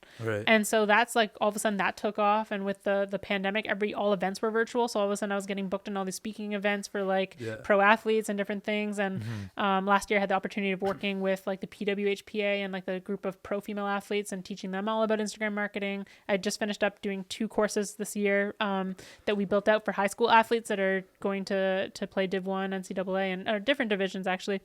And so that's like, all of a sudden that took off. And with the pandemic, all events were virtual. So all of a sudden I was getting booked in all these speaking events for like pro athletes and different things. And, last year I had the opportunity of working with like the PWHPA and like the group of pro female athletes and teaching them all about Instagram marketing. I just finished up doing 2 courses this year, that we built out for high school athletes that are going to play Div 1, NCAA and different divisions actually.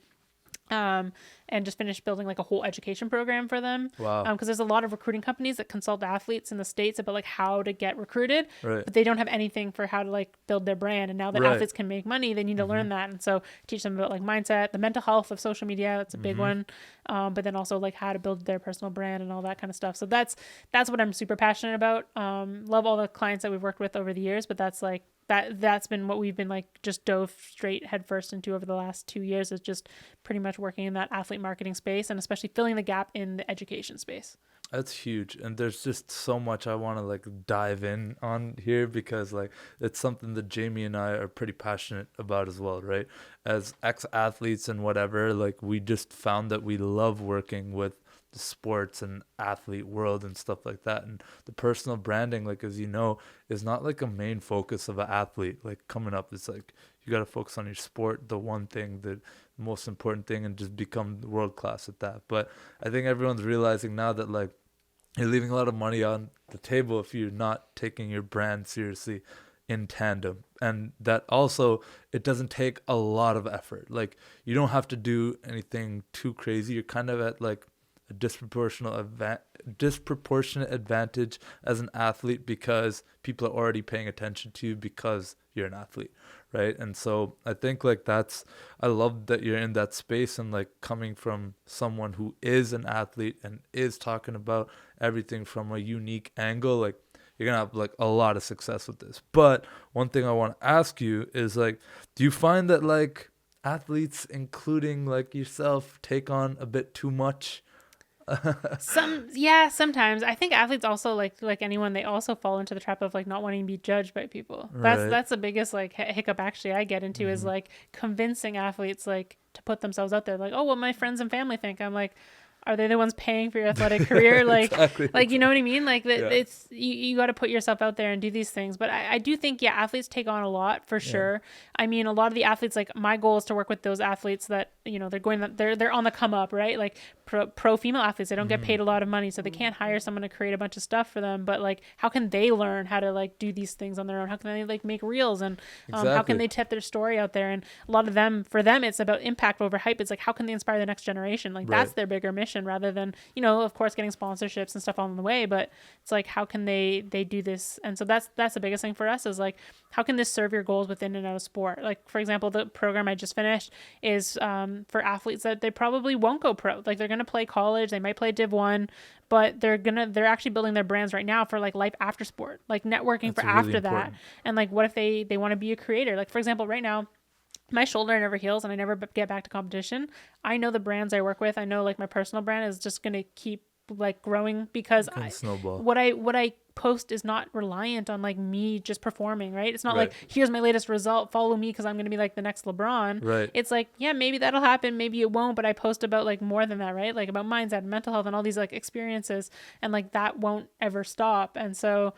And just finished building like a whole education program for them. Wow. Because there's a lot of recruiting companies that consult athletes in the States about like how to get recruited, but they don't have anything for how to like build their brand. And now that athletes can make money, they need to learn that. And so teach them about like mindset, the mental health of social media. That's a big one. But then also like how to build their personal brand and all that kind of stuff. So that's what I'm super passionate about. Love all the clients that we've worked with over the years, but that's that's been what we've been like just dove straight headfirst into over the last 2 years, is just pretty much working in that athlete marketing space, and especially filling the gap in the education space. That's huge. And there's just so much I want to like dive in on here, because like it's something that Jamie and I are pretty passionate about as well, right? As ex-athletes and whatever, like we just found that we love working with the sports and athlete world and stuff like that. And the personal branding, like as you know, is not like a main focus of an athlete. Like coming up, it's like you got to focus on your sport, the one thing, the most important thing, and just become world class at that. But I think everyone's realizing now that like you're leaving a lot of money on the table if you're not taking your brand seriously in tandem. And that also, it doesn't take a lot of effort. Like you don't have to do anything too crazy. You're kind of at like a disproportionate advantage as an athlete, because people are already paying attention to you because you're an athlete, right? And so I think like I love that you're in that space, and like coming from someone who is an athlete and is talking about everything from a unique angle, like you're gonna have like a lot of success with this. But one thing I want to ask you is like, do you find that like athletes, including like yourself, take on a bit too much? Sometimes I think athletes also like anyone, they also fall into the trap of like not wanting to be judged by people. Right. That's the biggest like hiccup actually I get into, is like convincing athletes like to put themselves out there, like, oh, well, my friends and family think. I'm like, are they the ones paying for your athletic career? Like, Exactly. like, you know what I mean? Like Yeah. it's, you got to put yourself out there and do these things. But I do think, yeah, athletes take on a lot for sure. I mean, a lot of the athletes, like my goal is to work with those athletes that, you know, they're on the come up, right? Like pro female athletes, they don't get paid a lot of money, so they can't hire someone to create a bunch of stuff for them. But like, how can they learn how to like do these things on their own? How can they like make reels, and how can Exactly. they tip their story out there? And a lot of them, for them, it's about impact over hype. It's like, how can they inspire the next generation? Like that's Right. their bigger mission, rather than, you know, of course, getting sponsorships and stuff on the way. But it's like, how can they do this? And so that's the biggest thing for us, is like, how can this serve your goals within and out of sport? Like, for example, the program I just finished is for athletes that they probably won't go pro. Like they're going to play college, they might play Div 1, but they're actually building their brands right now for like life after sport, like networking That's for really after important. that. And like, what if they want to be a creator? Like, for example, right now, my shoulder never heals and I never get back to competition. I know the brands I work with, I know like my personal brand is just going to keep like growing, because Can snowball. what I post is not reliant on like me just performing, right? It's not like, here's my latest result, follow me because I'm going to be like the next LeBron. Right. It's like, yeah, maybe that'll happen, maybe it won't, but I post about like more than that, right? Like about mindset, mental health, and all these like experiences, and like that won't ever stop. And so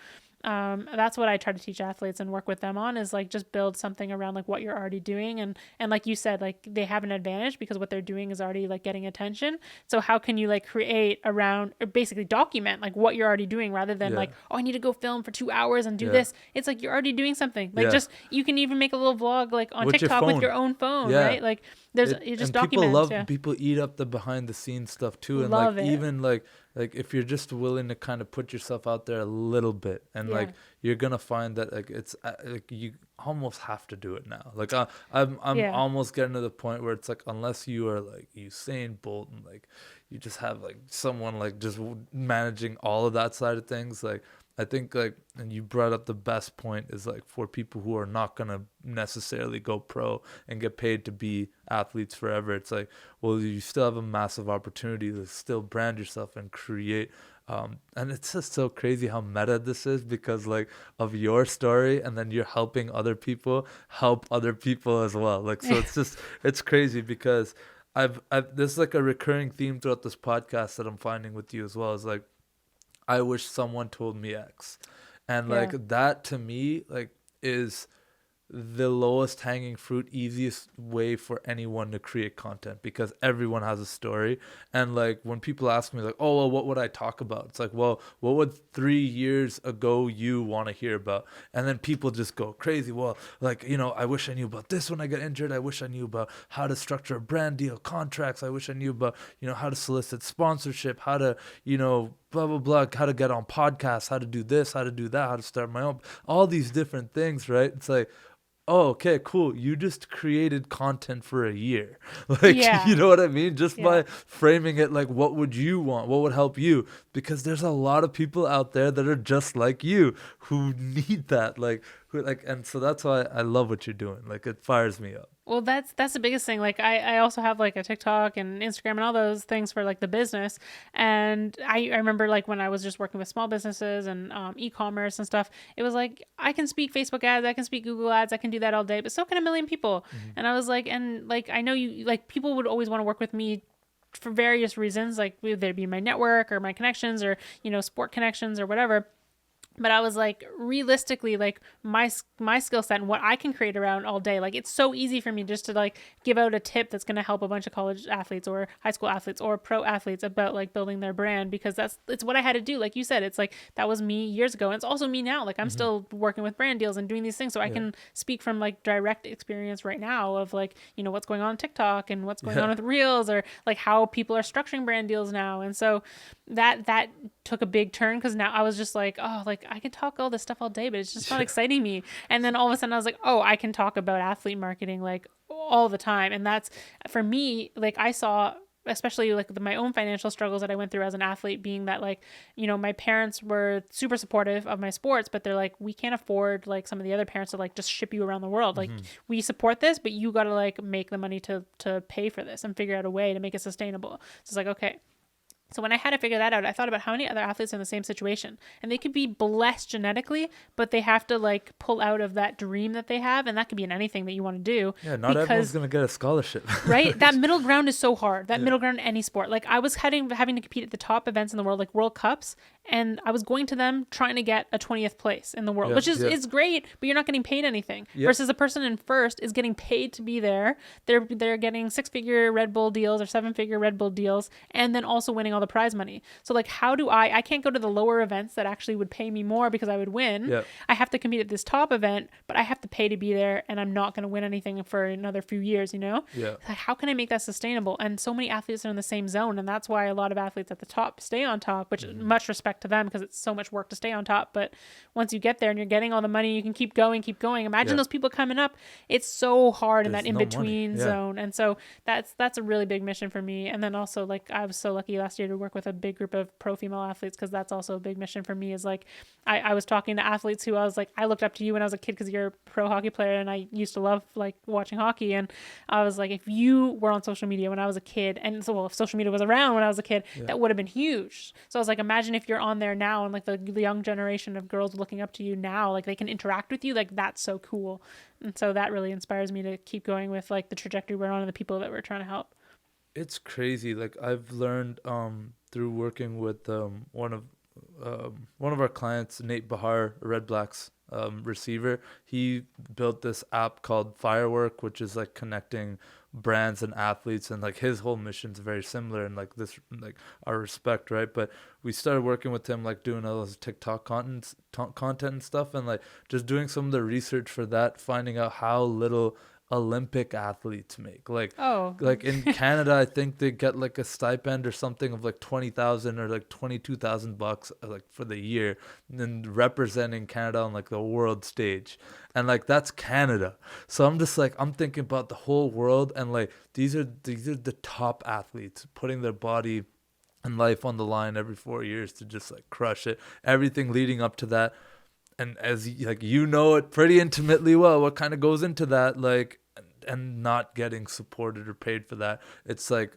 that's what I try to teach athletes and work with them on, is like just build something around like what you're already doing. And like you said, like they have an advantage because what they're doing is already like getting attention. So how can you like create around, or basically document like what you're already doing, rather than like, oh, I need to go film for 2 hours and do this. It's like, you're already doing something. Like just, you can even make a little vlog like on With your TikTok with phone. your own phone, right? Like there's, you just and document. people eat up the behind the scenes stuff too. And Love like it. even like if you're just willing to kind of put yourself out there a little bit, and like you're gonna find that like it's like you almost have to do it now. Like I'm almost getting to the point where it's like, unless you are like Usain Bolt and like you just have like someone like just managing all of that side of things, like I think like, and you brought up the best point, is like for people who are not going to necessarily go pro and get paid to be athletes forever, it's like, well, you still have a massive opportunity to still brand yourself and create. And it's just so crazy how meta this is, because like of your story, and then you're helping other people help other people as well. Like, so it's just, it's crazy, because I've this is like a recurring theme throughout this podcast that I'm finding with you as well, is like, I wish someone told me X. And like that to me like is the lowest hanging fruit, easiest way for anyone to create content, because everyone has a story. And like when people ask me like, oh, well, what would I talk about? It's like, well, what would 3 years ago you want to hear about? And then people just go crazy. Well, like, you know, I wish I knew about this when I got injured. I wish I knew about how to structure a brand deal, contracts. I wish I knew about, you know, how to solicit sponsorship, how to, you know, blah, blah, blah, how to get on podcasts, how to do this, how to do that, how to start my own, all these different things, right? It's like, oh, okay, cool. You just created content for a year. Like, you know what I mean? Just by framing it like, what would you want? What would help you? Because there's a lot of people out there that are just like you, who need that, like, And so that's why I love what you're doing. Like, it fires me up. Well, that's the biggest thing. Like I also have like a TikTok and Instagram and all those things for like the business. And I remember like when I was just working with small businesses and e-commerce and stuff, it was like, I can speak Facebook ads, I can speak Google ads, I can do that all day, but so can a million people. And I was like, and like, I know you, like, people would always want to work with me for various reasons, like whether it be my network or my connections or, you know, sport connections or whatever. But I was like, realistically, like my skill set and what I can create around all day, like it's so easy for me just to like give out a tip that's going to help a bunch of college athletes or high school athletes or pro athletes about like building their brand, because it's what I had to do. Like you said, it's like, that was me years ago. And it's also me now. Like I'm still working with brand deals and doing these things. So I can speak from like direct experience right now of like, you know, what's going on TikTok and what's going on with Reels, or like how people are structuring brand deals now. And so that took a big turn, because now I was just like, oh, like I can talk all this stuff all day, but it's just not exciting me. And then all of a sudden I was like, oh, I can talk about athlete marketing like all the time. And that's, for me, like I saw, especially like my own financial struggles that I went through as an athlete, being that like, you know, my parents were super supportive of my sports, but they're like, we can't afford like some of the other parents to like just ship you around the world. Like we support this, but you got to like make the money to pay for this and figure out a way to make it sustainable. So it's like, okay. So when I had to figure that out, I thought about how many other athletes are in the same situation, and they could be blessed genetically, but they have to like pull out of that dream that they have. And that could be in anything that you want to do. Yeah. Not everyone's going to get a scholarship. Right. That middle ground is so hard. That middle ground in any sport. Like I was having to compete at the top events in the world, like World Cups, and I was going to them trying to get a 20th place in the world, which is great, but you're not getting paid anything. Versus a person in first is getting paid to be there. They're getting 6-figure Red Bull deals or 7-figure Red Bull deals, and then also winning all the prize money. So like, how do I can't go to the lower events that actually would pay me more because I would win. I have to compete at this top event, but I have to pay to be there, and I'm not going to win anything for another few years, you know? Like, how can I make that sustainable? And so many athletes are in the same zone, and that's why a lot of athletes at the top stay on top, which much respect to them, because it's so much work to stay on top. But once you get there and you're getting all the money, you can keep going. Imagine those people coming up. It's so hard in that in-between zone. And so that's a really big mission for me. And then also, like, I was so lucky last year to work with a big group of pro female athletes, because that's also a big mission for me. Is like, I was talking to athletes who I was like, I looked up to you when I was a kid because you're a pro hockey player, and I used to love like watching hockey. And I was like, if you were on social media when I was a kid, and so, well, if social media was around when I was a kid, that would have been huge. So I was like, imagine if you're on there now, and like the young generation of girls looking up to you now, like they can interact with you. Like, that's so cool. And so that really inspires me to keep going with like the trajectory we're on and the people that we're trying to help. It's crazy. Like, I've learned through working with one of our clients, Nate Bahar, Red Blacks receiver. He built this app called Firework, which is like connecting brands and athletes, and like his whole mission is very similar, and like this, like, our respect, right? But we started working with him, like doing all those TikTok content and stuff, and like just doing some of the research for that, finding out how little Olympic athletes make. Like in Canada, I think they get like a stipend or something of like 20,000 or like 22,000 bucks like for the year, and then representing Canada on like the world stage. And like, that's Canada. So I'm just like, I'm thinking about the whole world, and like these are the top athletes putting their body and life on the line every 4 years to just like crush it. Everything leading up to that. And as like, you know it pretty intimately well, what kind of goes into that, like, and not getting supported or paid for that. It's like,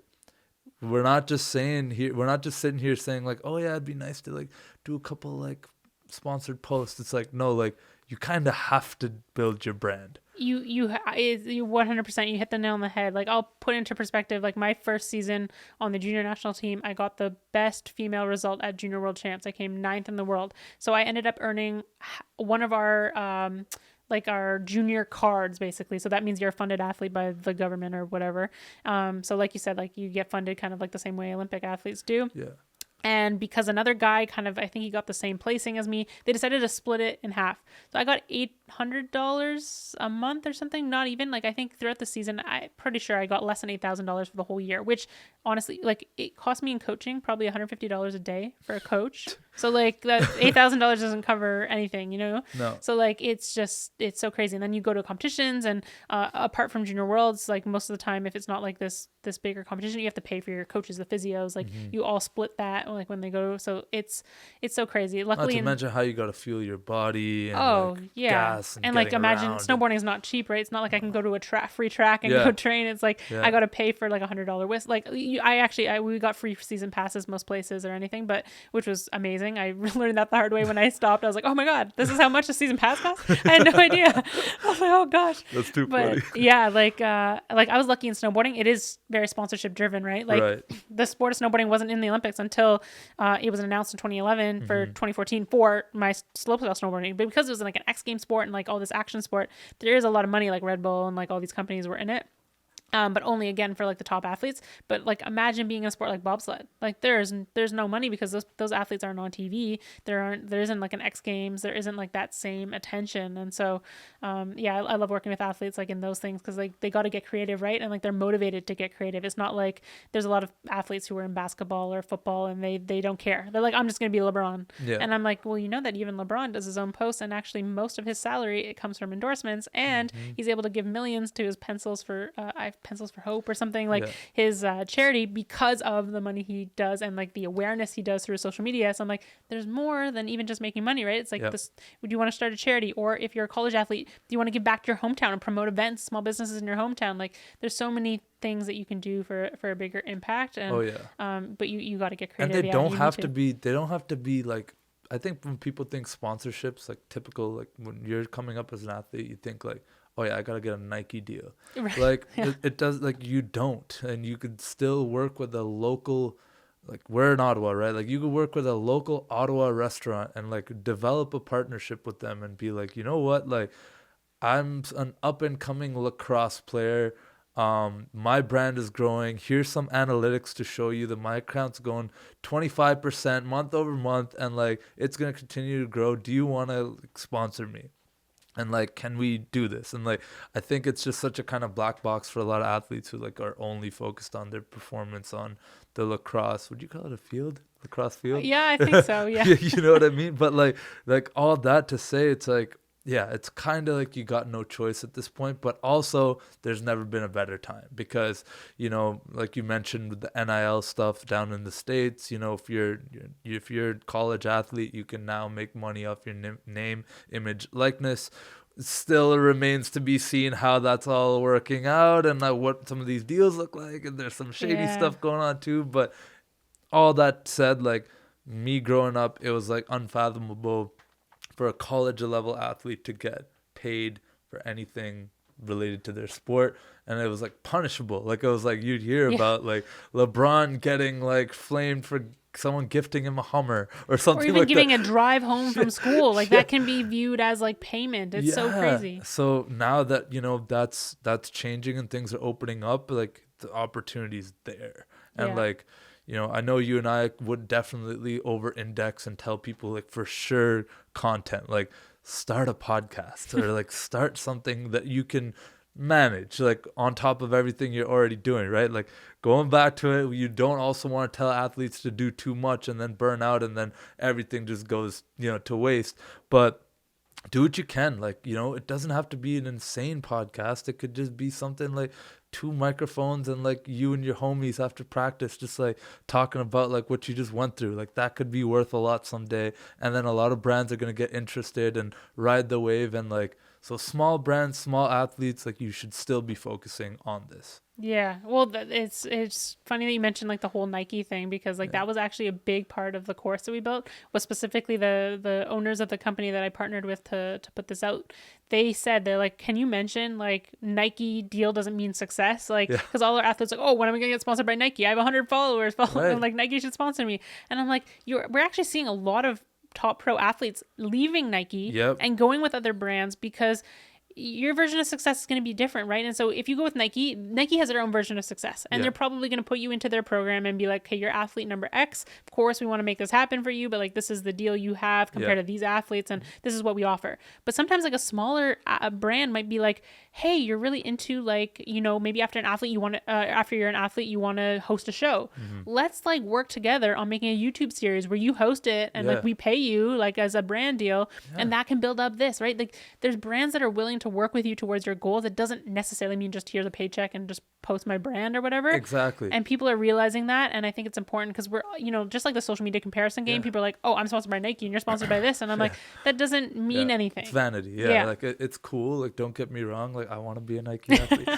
we're not just sitting here saying like, oh yeah, it'd be nice to like do a couple like sponsored posts. It's like, no, like, you kind of have to build your brand. You 100%, you hit the nail on the head. Like, I'll put into perspective, like my first season on the junior national team, I got the best female result at junior world champs. I came 9th in the world. So I ended up earning one of our, like our junior cards, basically. So that means you're a funded athlete by the government or whatever. So like you said, like you get funded kind of like the same way Olympic athletes do. Yeah. And because another guy kind of, I think he got the same placing as me, they decided to split it in half. So I got $800 a month or something. Not even, like, I think throughout the season, I'm pretty sure I got less than $8,000 for the whole year, which honestly, like, it cost me in coaching probably $150 a day for a coach. So like, that $8,000 doesn't cover anything, you know? No. So like, it's so crazy. And then you go to competitions, and apart from junior worlds, like most of the time, if it's not like this bigger competition, you have to pay for your coaches, the physios, like you all split that like when they go. So it's so crazy. Luckily, not to mention how you got to fuel your body and gas gas and like getting imagine around. snowboarding is not cheap, right? It's not like I can go to a free track and Yeah. go train. It's like Yeah. I got to pay for like $100 whisk. Like we got free season passes most places or anything, but which was amazing. I learned that the hard way when I stopped. I was like, oh my god, this is how much a season pass costs. I had no idea. I was like, oh gosh, That's too but funny. yeah, like I was lucky in snowboarding. It is very sponsorship driven, right? Like Right. the sport of snowboarding wasn't in the Olympics until it was announced in 2011 for 2014 for my slopestyle snowboarding. But because it was like an X Games sport and like all this action sport, there is a lot of money. Like Red Bull and like all these companies were in it. But only again for like the top athletes. But like imagine being in a sport like bobsled. Like there's no money because those athletes aren't on TV. There isn't like an X Games. There isn't like that same attention. And so I love working with athletes like in those things because like they got to get creative, right? And like they're motivated to get creative. It's not like there's a lot of athletes who are in basketball or football and they don't care. They're like, I'm just gonna be LeBron. Yeah. And I'm like, well, you know that even LeBron does his own posts and actually most of his salary it comes from endorsements and he's able to give millions to his Pencils for Hope or something like his charity because of the money he does and like the awareness he does through social media. So I'm like, there's more than even just making money, right? It's like this, would you want to start a charity? Or if you're a college athlete, do you want to give back to your hometown and promote events, small businesses in your hometown? Like there's so many things that you can do for a bigger impact. And but you got to get creative. And they don't have to be like, I think when people think sponsorships, like typical, like when you're coming up as an athlete, you think like, oh yeah, I gotta get a Nike deal. Right. Like it does, like you don't, and you could still work with a local, like we're in Ottawa, right? Like you could work with a local Ottawa restaurant and like develop a partnership with them and be like, you know what, like I'm an up and coming lacrosse player. My brand is growing. Here's some analytics to show you that my account's going 25% month over month, and like it's gonna continue to grow. Do you want to sponsor me? And like, can we do this? And like, I think it's just such a kind of black box for a lot of athletes who like are only focused on their performance on the lacrosse. Would you call it a field? Lacrosse field? Yeah, I think so. Yeah. You know what I mean? But like all that to say, it's like, yeah, it's kind of like you got no choice at this point, but also there's never been a better time because, you know, like you mentioned with the NIL stuff down in the States, you know, if you're a college athlete, you can now make money off your name, image, likeness. Still remains to be seen how that's all working out and what some of these deals look like. And there's some shady stuff going on too. But all that said, like me growing up, it was like unfathomable for a college level athlete to get paid for anything related to their sport, and it was like punishable. Like it was like you'd hear about like LeBron getting like flamed for someone gifting him a Hummer or something, or even like giving that. a drive home from school. Like that can be viewed as like payment. It's so crazy. So now that, you know, that's changing and things are opening up, like the opportunity's there. And like, you know, I know you and I would definitely over-index and tell people, like, for sure, content. Like, start a podcast or, like, start something that you can manage, like, on top of everything you're already doing, right? Like, going back to it, you don't also want to tell athletes to do too much and then burn out and then everything just goes, you know, to waste. But do what you can. Like, you know, it doesn't have to be an insane podcast. It could just be something like 2 microphones and like you and your homies after practice just like talking about like what you just went through. Like that could be worth a lot someday, and then a lot of brands are going to get interested and ride the wave. And like, so small brands, small athletes, like you should still be focusing on this. Yeah, well, it's funny that you mentioned like the whole Nike thing because like that was actually a big part of the course that we built. Was specifically the owners of the company that I partnered with to put this out. They said, they're like, can you mention like Nike deal doesn't mean success? Like, because all our athletes are like, oh, when am I gonna get sponsored by Nike? I have 100 followers. Right. Like Nike should sponsor me. And I'm like, we're actually seeing a lot of top pro athletes leaving Nike and going with other brands because your version of success is going to be different, right? And so if you go with Nike has their own version of success, and they're probably going to put you into their program and be like, okay, you're athlete number X. Of course, we want to make this happen for you, but like this is the deal you have compared to these athletes, and this is what we offer. But sometimes like a smaller brand might be like, hey, you're really into like, you know, maybe after you're an athlete, you want to host a show. Let's like work together on making a YouTube series where you host it and like we pay you like as a brand deal, and that can build up this, right? Like there's brands that are willing to to work with you towards your goals, it doesn't necessarily mean just here's a paycheck and just post my brand or whatever. Exactly. And people are realizing that. And I think it's important because we're, just like the social media comparison game, people are like, oh, I'm sponsored by Nike and you're sponsored by this. And I'm like, that doesn't mean anything. It's vanity. Yeah. Like it's cool. Like, don't get me wrong. Like, I want to be a Nike athlete,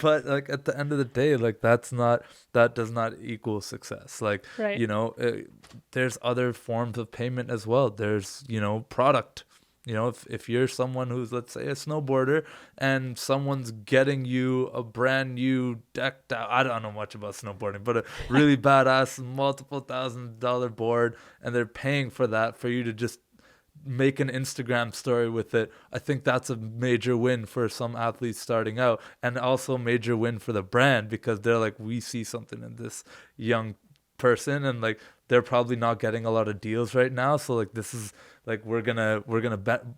but like at the end of the day, like that does not equal success. Like, there's other forms of payment as well. There's, product. If you're someone who's, let's say, a snowboarder and someone's getting you a brand new decked out, I don't know much about snowboarding, but a really badass multiple $1,000s board, and they're paying for that for you to just make an Instagram story with it. I think that's a major win for some athletes starting out, and also a major win for the brand, because they're like, we see something in this young person, and like they're probably not getting a lot of deals right now, so like this is like we're gonna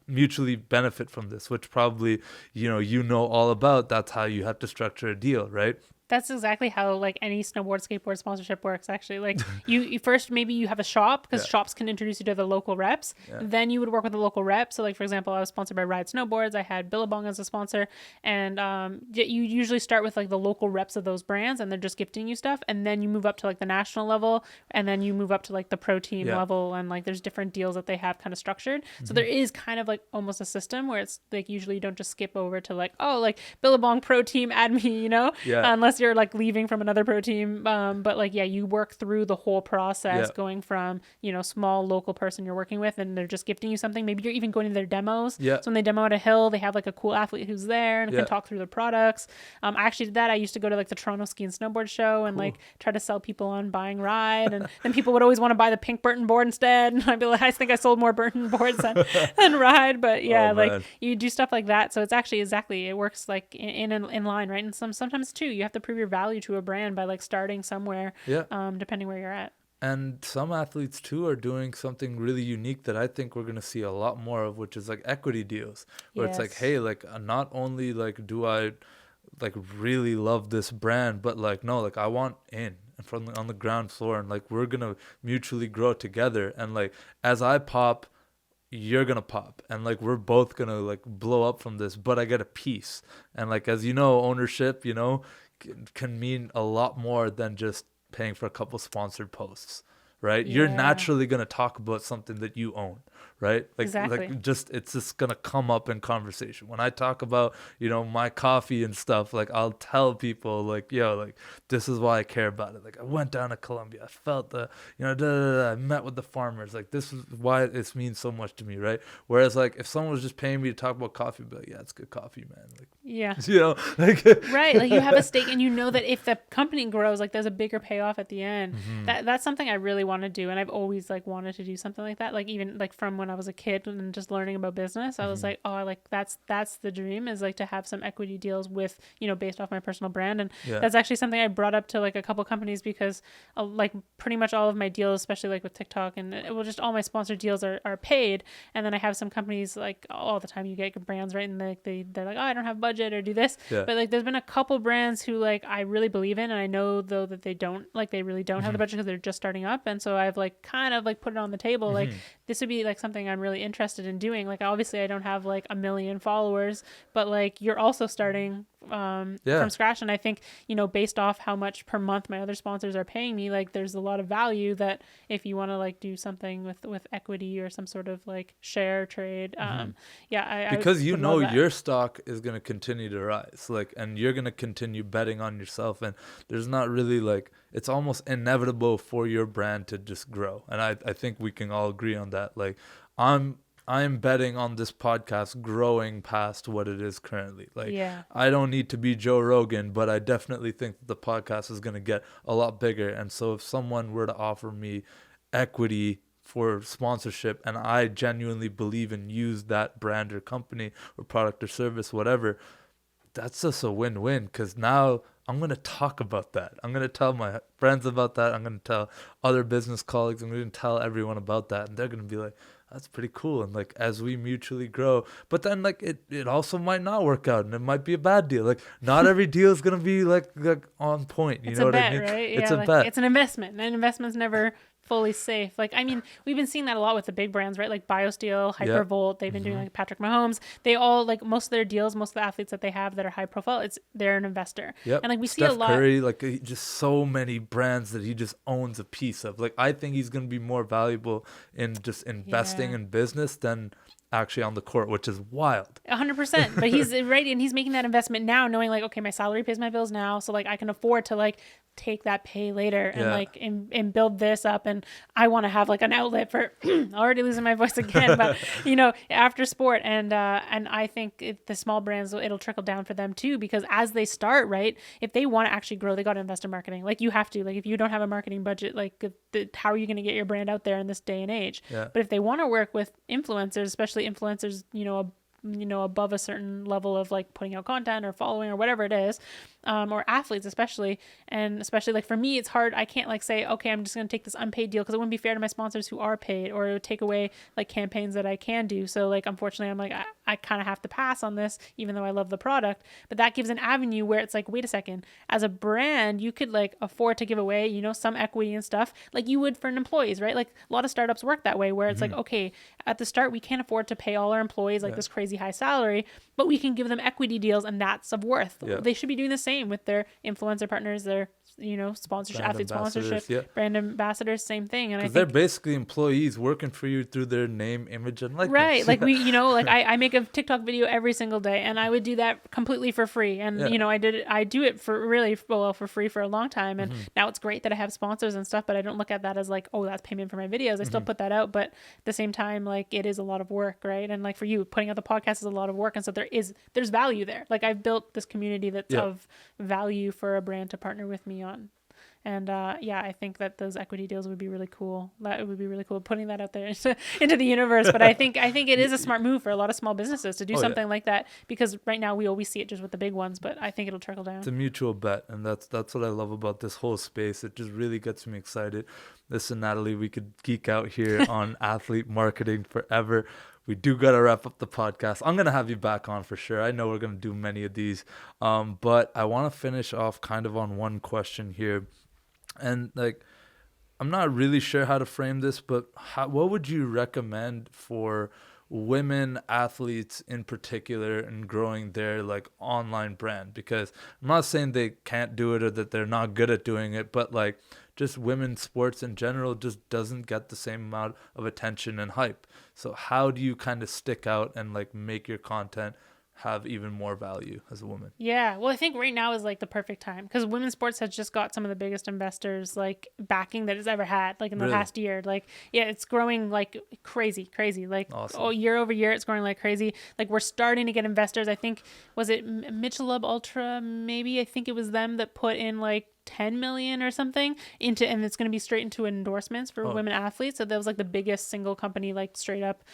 mutually benefit from this, which probably all about. That's how you have to structure a deal, right? That's exactly how like any snowboard, skateboard sponsorship works, actually. Like you first, maybe you have a shop, because shops can introduce you to the local reps. Then you would work with the local rep. So like, for example, I was sponsored by Ride Snowboards. I had Billabong as a sponsor. And you usually start with like the local reps of those brands, and they're just gifting you stuff. And then you move up to like the national level, and then you move up to like the pro team level. And like there's different deals that they have kind of structured. So there is kind of like almost a system where it's like usually you don't just skip over to like, oh, like Billabong pro team, add me, unless you're like leaving from another pro team, but like you work through the whole process, going from small local person you're working with, and they're just gifting you something. Maybe you're even going to their demos. So when they demo at a hill, they have like a cool athlete who's there and can talk through the products. I actually did that. I used to go to like the Toronto Ski and Snowboard Show and like try to sell people on buying Ride, and then people would always want to buy the pink Burton board instead, and I'd be like, I think I sold more Burton boards than Ride. But like you do stuff like that, so it's actually it works like in line, right? And sometimes too you have to prove your value to a brand by like starting somewhere, depending where you're at. And some athletes too are doing something really unique that I think we're going to see a lot more of, which is like equity deals, where it's like, hey, like not only like do I like really love this brand, but like no, like I want in on the ground floor, and like we're going to mutually grow together, and like as I pop, you're gonna pop, and like we're both gonna like blow up from this, but I get a piece. And like, as ownership can mean a lot more than just paying for a couple sponsored posts, right? You're naturally going to talk about something that you own, right? Like, exactly. It's just going to come up in conversation. When I talk about, my coffee and stuff, like I'll tell people like, like this is why I care about it. Like I went down to Colombia, I felt I met with the farmers. Like this is why it means so much to me, right? Whereas like if someone was just paying me to talk about coffee, I'd be like, yeah, it's good coffee, man. Like, like right, like you have a stake, and that if the company grows, like there's a bigger payoff at the end. That's something I really want to do, and I've always like wanted to do something like that. Like even like from when I was a kid and just learning about business, I was like, oh, like that's the dream, is like to have some equity deals with based off my personal brand. And that's actually something I brought up to like a couple companies, because like pretty much all of my deals, especially like with TikTok and just all my sponsored deals are paid. And then I have some companies like all the time you get brands, right, and they're like, oh, I don't have budget or do this, but like there's been a couple brands who like I really believe in, and I know though that they really don't have the budget because they're just starting up. And so I've like kind of like put it on the table, like this would be like something I'm really interested in doing. Like obviously I don't have like 1 million followers, but like you're also starting from scratch, and I think based off how much per month my other sponsors are paying me, like there's a lot of value that if you want to like do something with equity or some sort of like share trade, because your stock is going to continue to rise, like, and you're going to continue betting on yourself, and there's not really like, it's almost inevitable for your brand to just grow. And I think we can all agree on that. Like I'm betting on this podcast growing past what it is currently. Like, I don't need to be Joe Rogan, but I definitely think that the podcast is going to get a lot bigger. And so if someone were to offer me equity for sponsorship, and I genuinely believe and use that brand or company or product or service, whatever, that's just a win-win, because now I'm going to talk about that. I'm going to tell my friends about that. I'm going to tell other business colleagues. I'm going to tell everyone about that. And they're going to be like, that's pretty cool. And like, as we mutually grow, but then like it also might not work out, and it might be a bad deal. Like not every deal is going to be like on point. You know what I mean? Right? It's a bet. It's an investment, and investments never fully safe. Like, I mean, we've been seeing that a lot with the big brands, right? Like BioSteel, Hypervolt, they've been doing like Patrick Mahomes. They all, like, most of their deals, most of the athletes that they have that are high profile, they're an investor. Yep. And like we see a Steph lot. Curry, like just so many brands that he just owns a piece of. Like I think he's going to be more valuable in just investing in business than actually on the court, which is wild. 100%. But he's right, and he's making that investment now, knowing like, okay, my salary pays my bills now, so like I can afford to like take that pay later and like and build this up. And I want to have like an outlet for already losing my voice again, but you know, after sport. And I think the small brands, it'll trickle down for them too, because as they start, right, if they want to actually grow, they got to invest in marketing. Like you have to, like if you don't have a marketing budget, like how are you going to get your brand out there in this day and age? But if they want to work with influencers, especially influencers, you know, above a certain level of like putting out content or following or whatever it is, or athletes especially, and especially like for me, it's hard. I can't like say, okay, I'm just going to take this unpaid deal because it wouldn't be fair to my sponsors who are paid, or it would take away like campaigns that I can do. So like, unfortunately, I'm like, I kind of have to pass on this, even though I love the product. But that gives an avenue where it's like, wait a second, as a brand, you could like afford to give away, you know, some equity and stuff like you would for an employees, right? Like a lot of startups work that way, where it's like, okay, at the start, we can't afford to pay all our employees like this crazy high salary, but we can give them equity deals, and that's of worth. They should be doing the same with their influencer partners, their, you know, sponsorship, athlete sponsorship, brand ambassadors, same thing. And I think they're basically employees working for you through their name, image, and likeness. Right. Like we, you know, like I make a TikTok video every single day, and I would do that completely for free. And, you know, I do it for really, well, for free for a long time. And now it's great that I have sponsors and stuff, but I don't look at that as like, oh, that's payment for my videos. I still put that out, but at the same time, like it is a lot of work. Right. And like for you, putting out the podcast is a lot of work. And so there's value there. Like I've built this community that's of value for a brand to partner with me on. And I think that those equity deals would be really cool. That would be really cool, putting that out there into the universe. But I think it is a smart move for a lot of small businesses to do something like that, because right now we always see it just with the big ones, but I think it'll trickle down. It's a mutual bet, and that's what I love about this whole space. It just really gets me excited. Listen, Natalie, we could geek out here on athlete marketing forever. We do got to wrap up the podcast. I'm going to have you back on for sure. I know we're going to do many of these, but I want to finish off kind of on one question here. And like, I'm not really sure how to frame this, but what would you recommend for women athletes in particular in growing their like online brand? Because I'm not saying they can't do it or that they're not good at doing it, but like just women's sports in general just doesn't get the same amount of attention and hype. So how do you kind of stick out and like make your content have even more value as a woman? Yeah, well, I think right now is like the perfect time, because women's sports has just got some of the biggest investors like backing that it's ever had, like in the past year. Like, yeah, it's growing like crazy. Like, awesome. Year over year, it's growing like crazy. Like we're starting to get investors. I think, was it Michelob Ultra? Maybe, I think it was them that put in like 10 million or something into, and it's going to be straight into endorsements for women athletes. So that was like the biggest single company, like straight up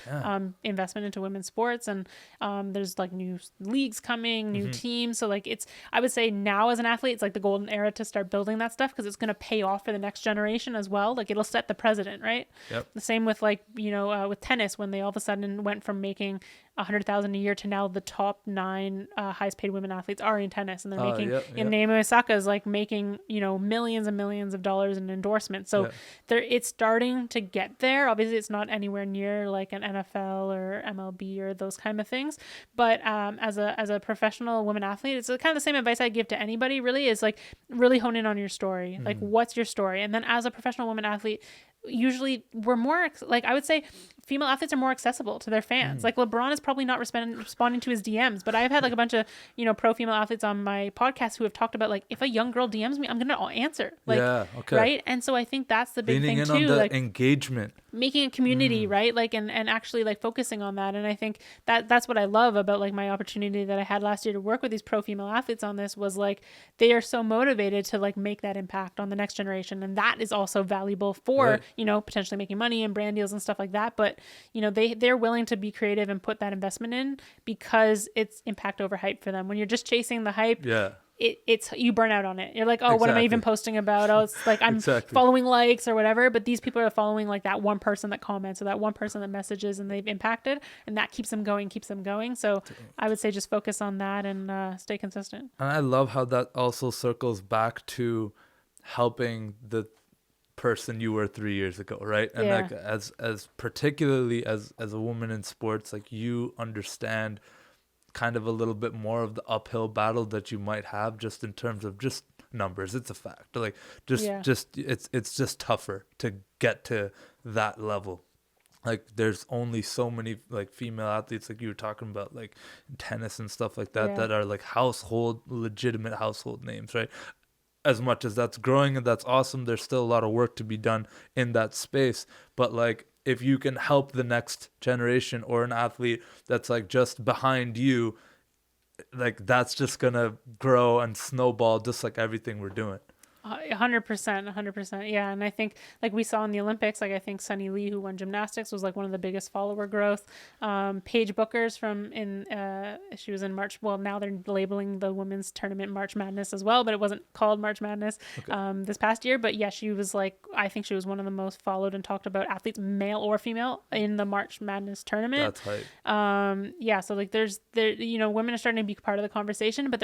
investment into women's sports. And there's like new leagues coming, new teams. So like I would say now as an athlete, it's like the golden era to start building that stuff, because it's going to pay off for the next generation as well. Like it'll set the precedent, right? The same with like, you know, with tennis, when they all of a sudden went from making 100,000 a year to now the top 9 highest paid women athletes are in tennis, and they're making Naomi Osaka is like making, you know, millions and millions of dollars in endorsements. So it's starting to get there. Obviously it's not anywhere near like an NFL or MLB or those kind of things, but as a professional women athlete, it's kind of the same advice I give to anybody really, is like really hone in on your story. Like what's your story? And then as a professional women athlete, usually we're more like, I would say female athletes are more accessible to their fans. Like LeBron is probably not responding to his DMs, but I've had like a bunch of, you know, pro female athletes on my podcast who have talked about like, if a young girl DMs me, I'm going to answer. Like, right. And so I think that's the big thing too. On the like engagement, making a community, right? Like, and actually like focusing on that. And I think that's what I love about like my opportunity that I had last year to work with these pro female athletes on this, was like, they are so motivated to like make that impact on the next generation. And that is also valuable for, you know, potentially making money and brand deals and stuff like that. But, you know, they're willing to be creative and put that investment in, because it's impact over hype for them. When you're just chasing the hype, it's you burn out on it. You're like, oh, what am I even posting about? Oh, it's like I'm following likes or whatever. But these people are following like that one person that comments or that one person that messages, and they've impacted, and that keeps them going. So I would say just focus on that and stay consistent. And I love how that also circles back to helping the person you were 3 years ago, right? And Yeah. like as particularly as a woman in sports, like you understand kind of a little bit more of the uphill battle that you might have just in terms of just numbers. It's a fact. Like Yeah. just it's just tougher to get to that level. Like there's only so many like female athletes, like you were talking about, like tennis and stuff like that, Yeah. that are like legitimate household names, right? As much as that's growing and that's awesome, there's still a lot of work to be done in that space. But like if you can help the next generation or an athlete that's like just behind you, like that's just gonna grow and snowball just like everything we're doing. 100%, 100%. Yeah. And I think, like we saw in the Olympics, like I think Sunny Lee, who won gymnastics, was like one of the biggest follower growth. Paige Booker's she was in March. Well, now they're labeling the women's tournament March Madness as well, but it wasn't called March Madness this past year. But yeah, she was like, I think she was one of the most followed and talked about athletes, male or female, in the March Madness tournament. That's hype. Yeah. So like women are starting to be part of the conversation, but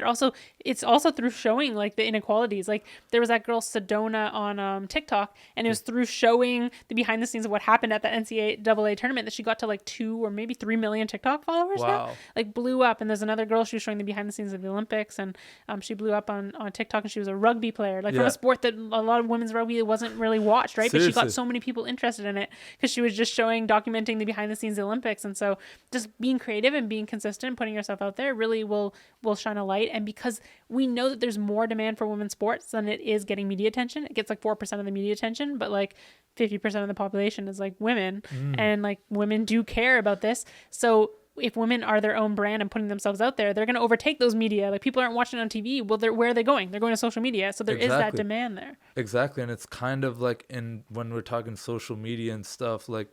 it's also through showing like the inequalities. Like there was that girl Sedona on TikTok, and it was through showing the behind the scenes of what happened at the NCAA tournament that she got to like 2 or maybe 3 million TikTok followers. Wow. Now. Like blew up. And there's another girl, she was showing the behind the scenes of the Olympics, and she blew up on TikTok, and she was a rugby player, like from a sport that a lot of women's rugby wasn't really watched, right? Seriously. But she got so many people interested in it because she was just documenting the behind the scenes of the Olympics. And so just being creative and being consistent, putting yourself out there really will shine a light. And because we know that there's more demand for women's sports than it is getting media attention. It gets like 4% of the media attention, but like 50% of the population is like women, and like women do care about this. So if women are their own brand and putting themselves out there, they're going to overtake those media. Like people aren't watching it on TV. Well, where are they going? They're going to social media. So there is that demand there. Exactly. And it's kind of like when we're talking social media and stuff, like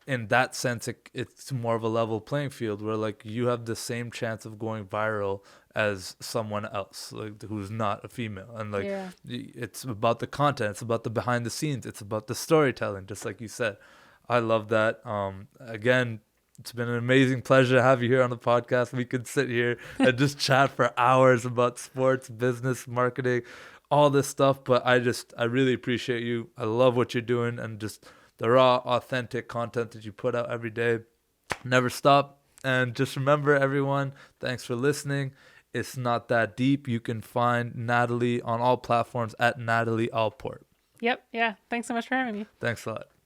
in that sense, it's more of a level playing field where like you have the same chance of going viral as someone else, like who's not a female. And like it's about the content, it's about the behind the scenes, it's about the storytelling, just like you said. I love that. Again, it's been an amazing pleasure to have you here on the podcast. We could sit here and just chat for hours about sports, business, marketing, all this stuff, but I really appreciate you. I love what you're doing, and just the raw, authentic content that you put out every day. Never stop. And just remember, everyone, thanks for listening. It's not that deep. You can find Natalie on all platforms at Natalie Allport. Yep. Yeah. Thanks so much for having me. Thanks a lot.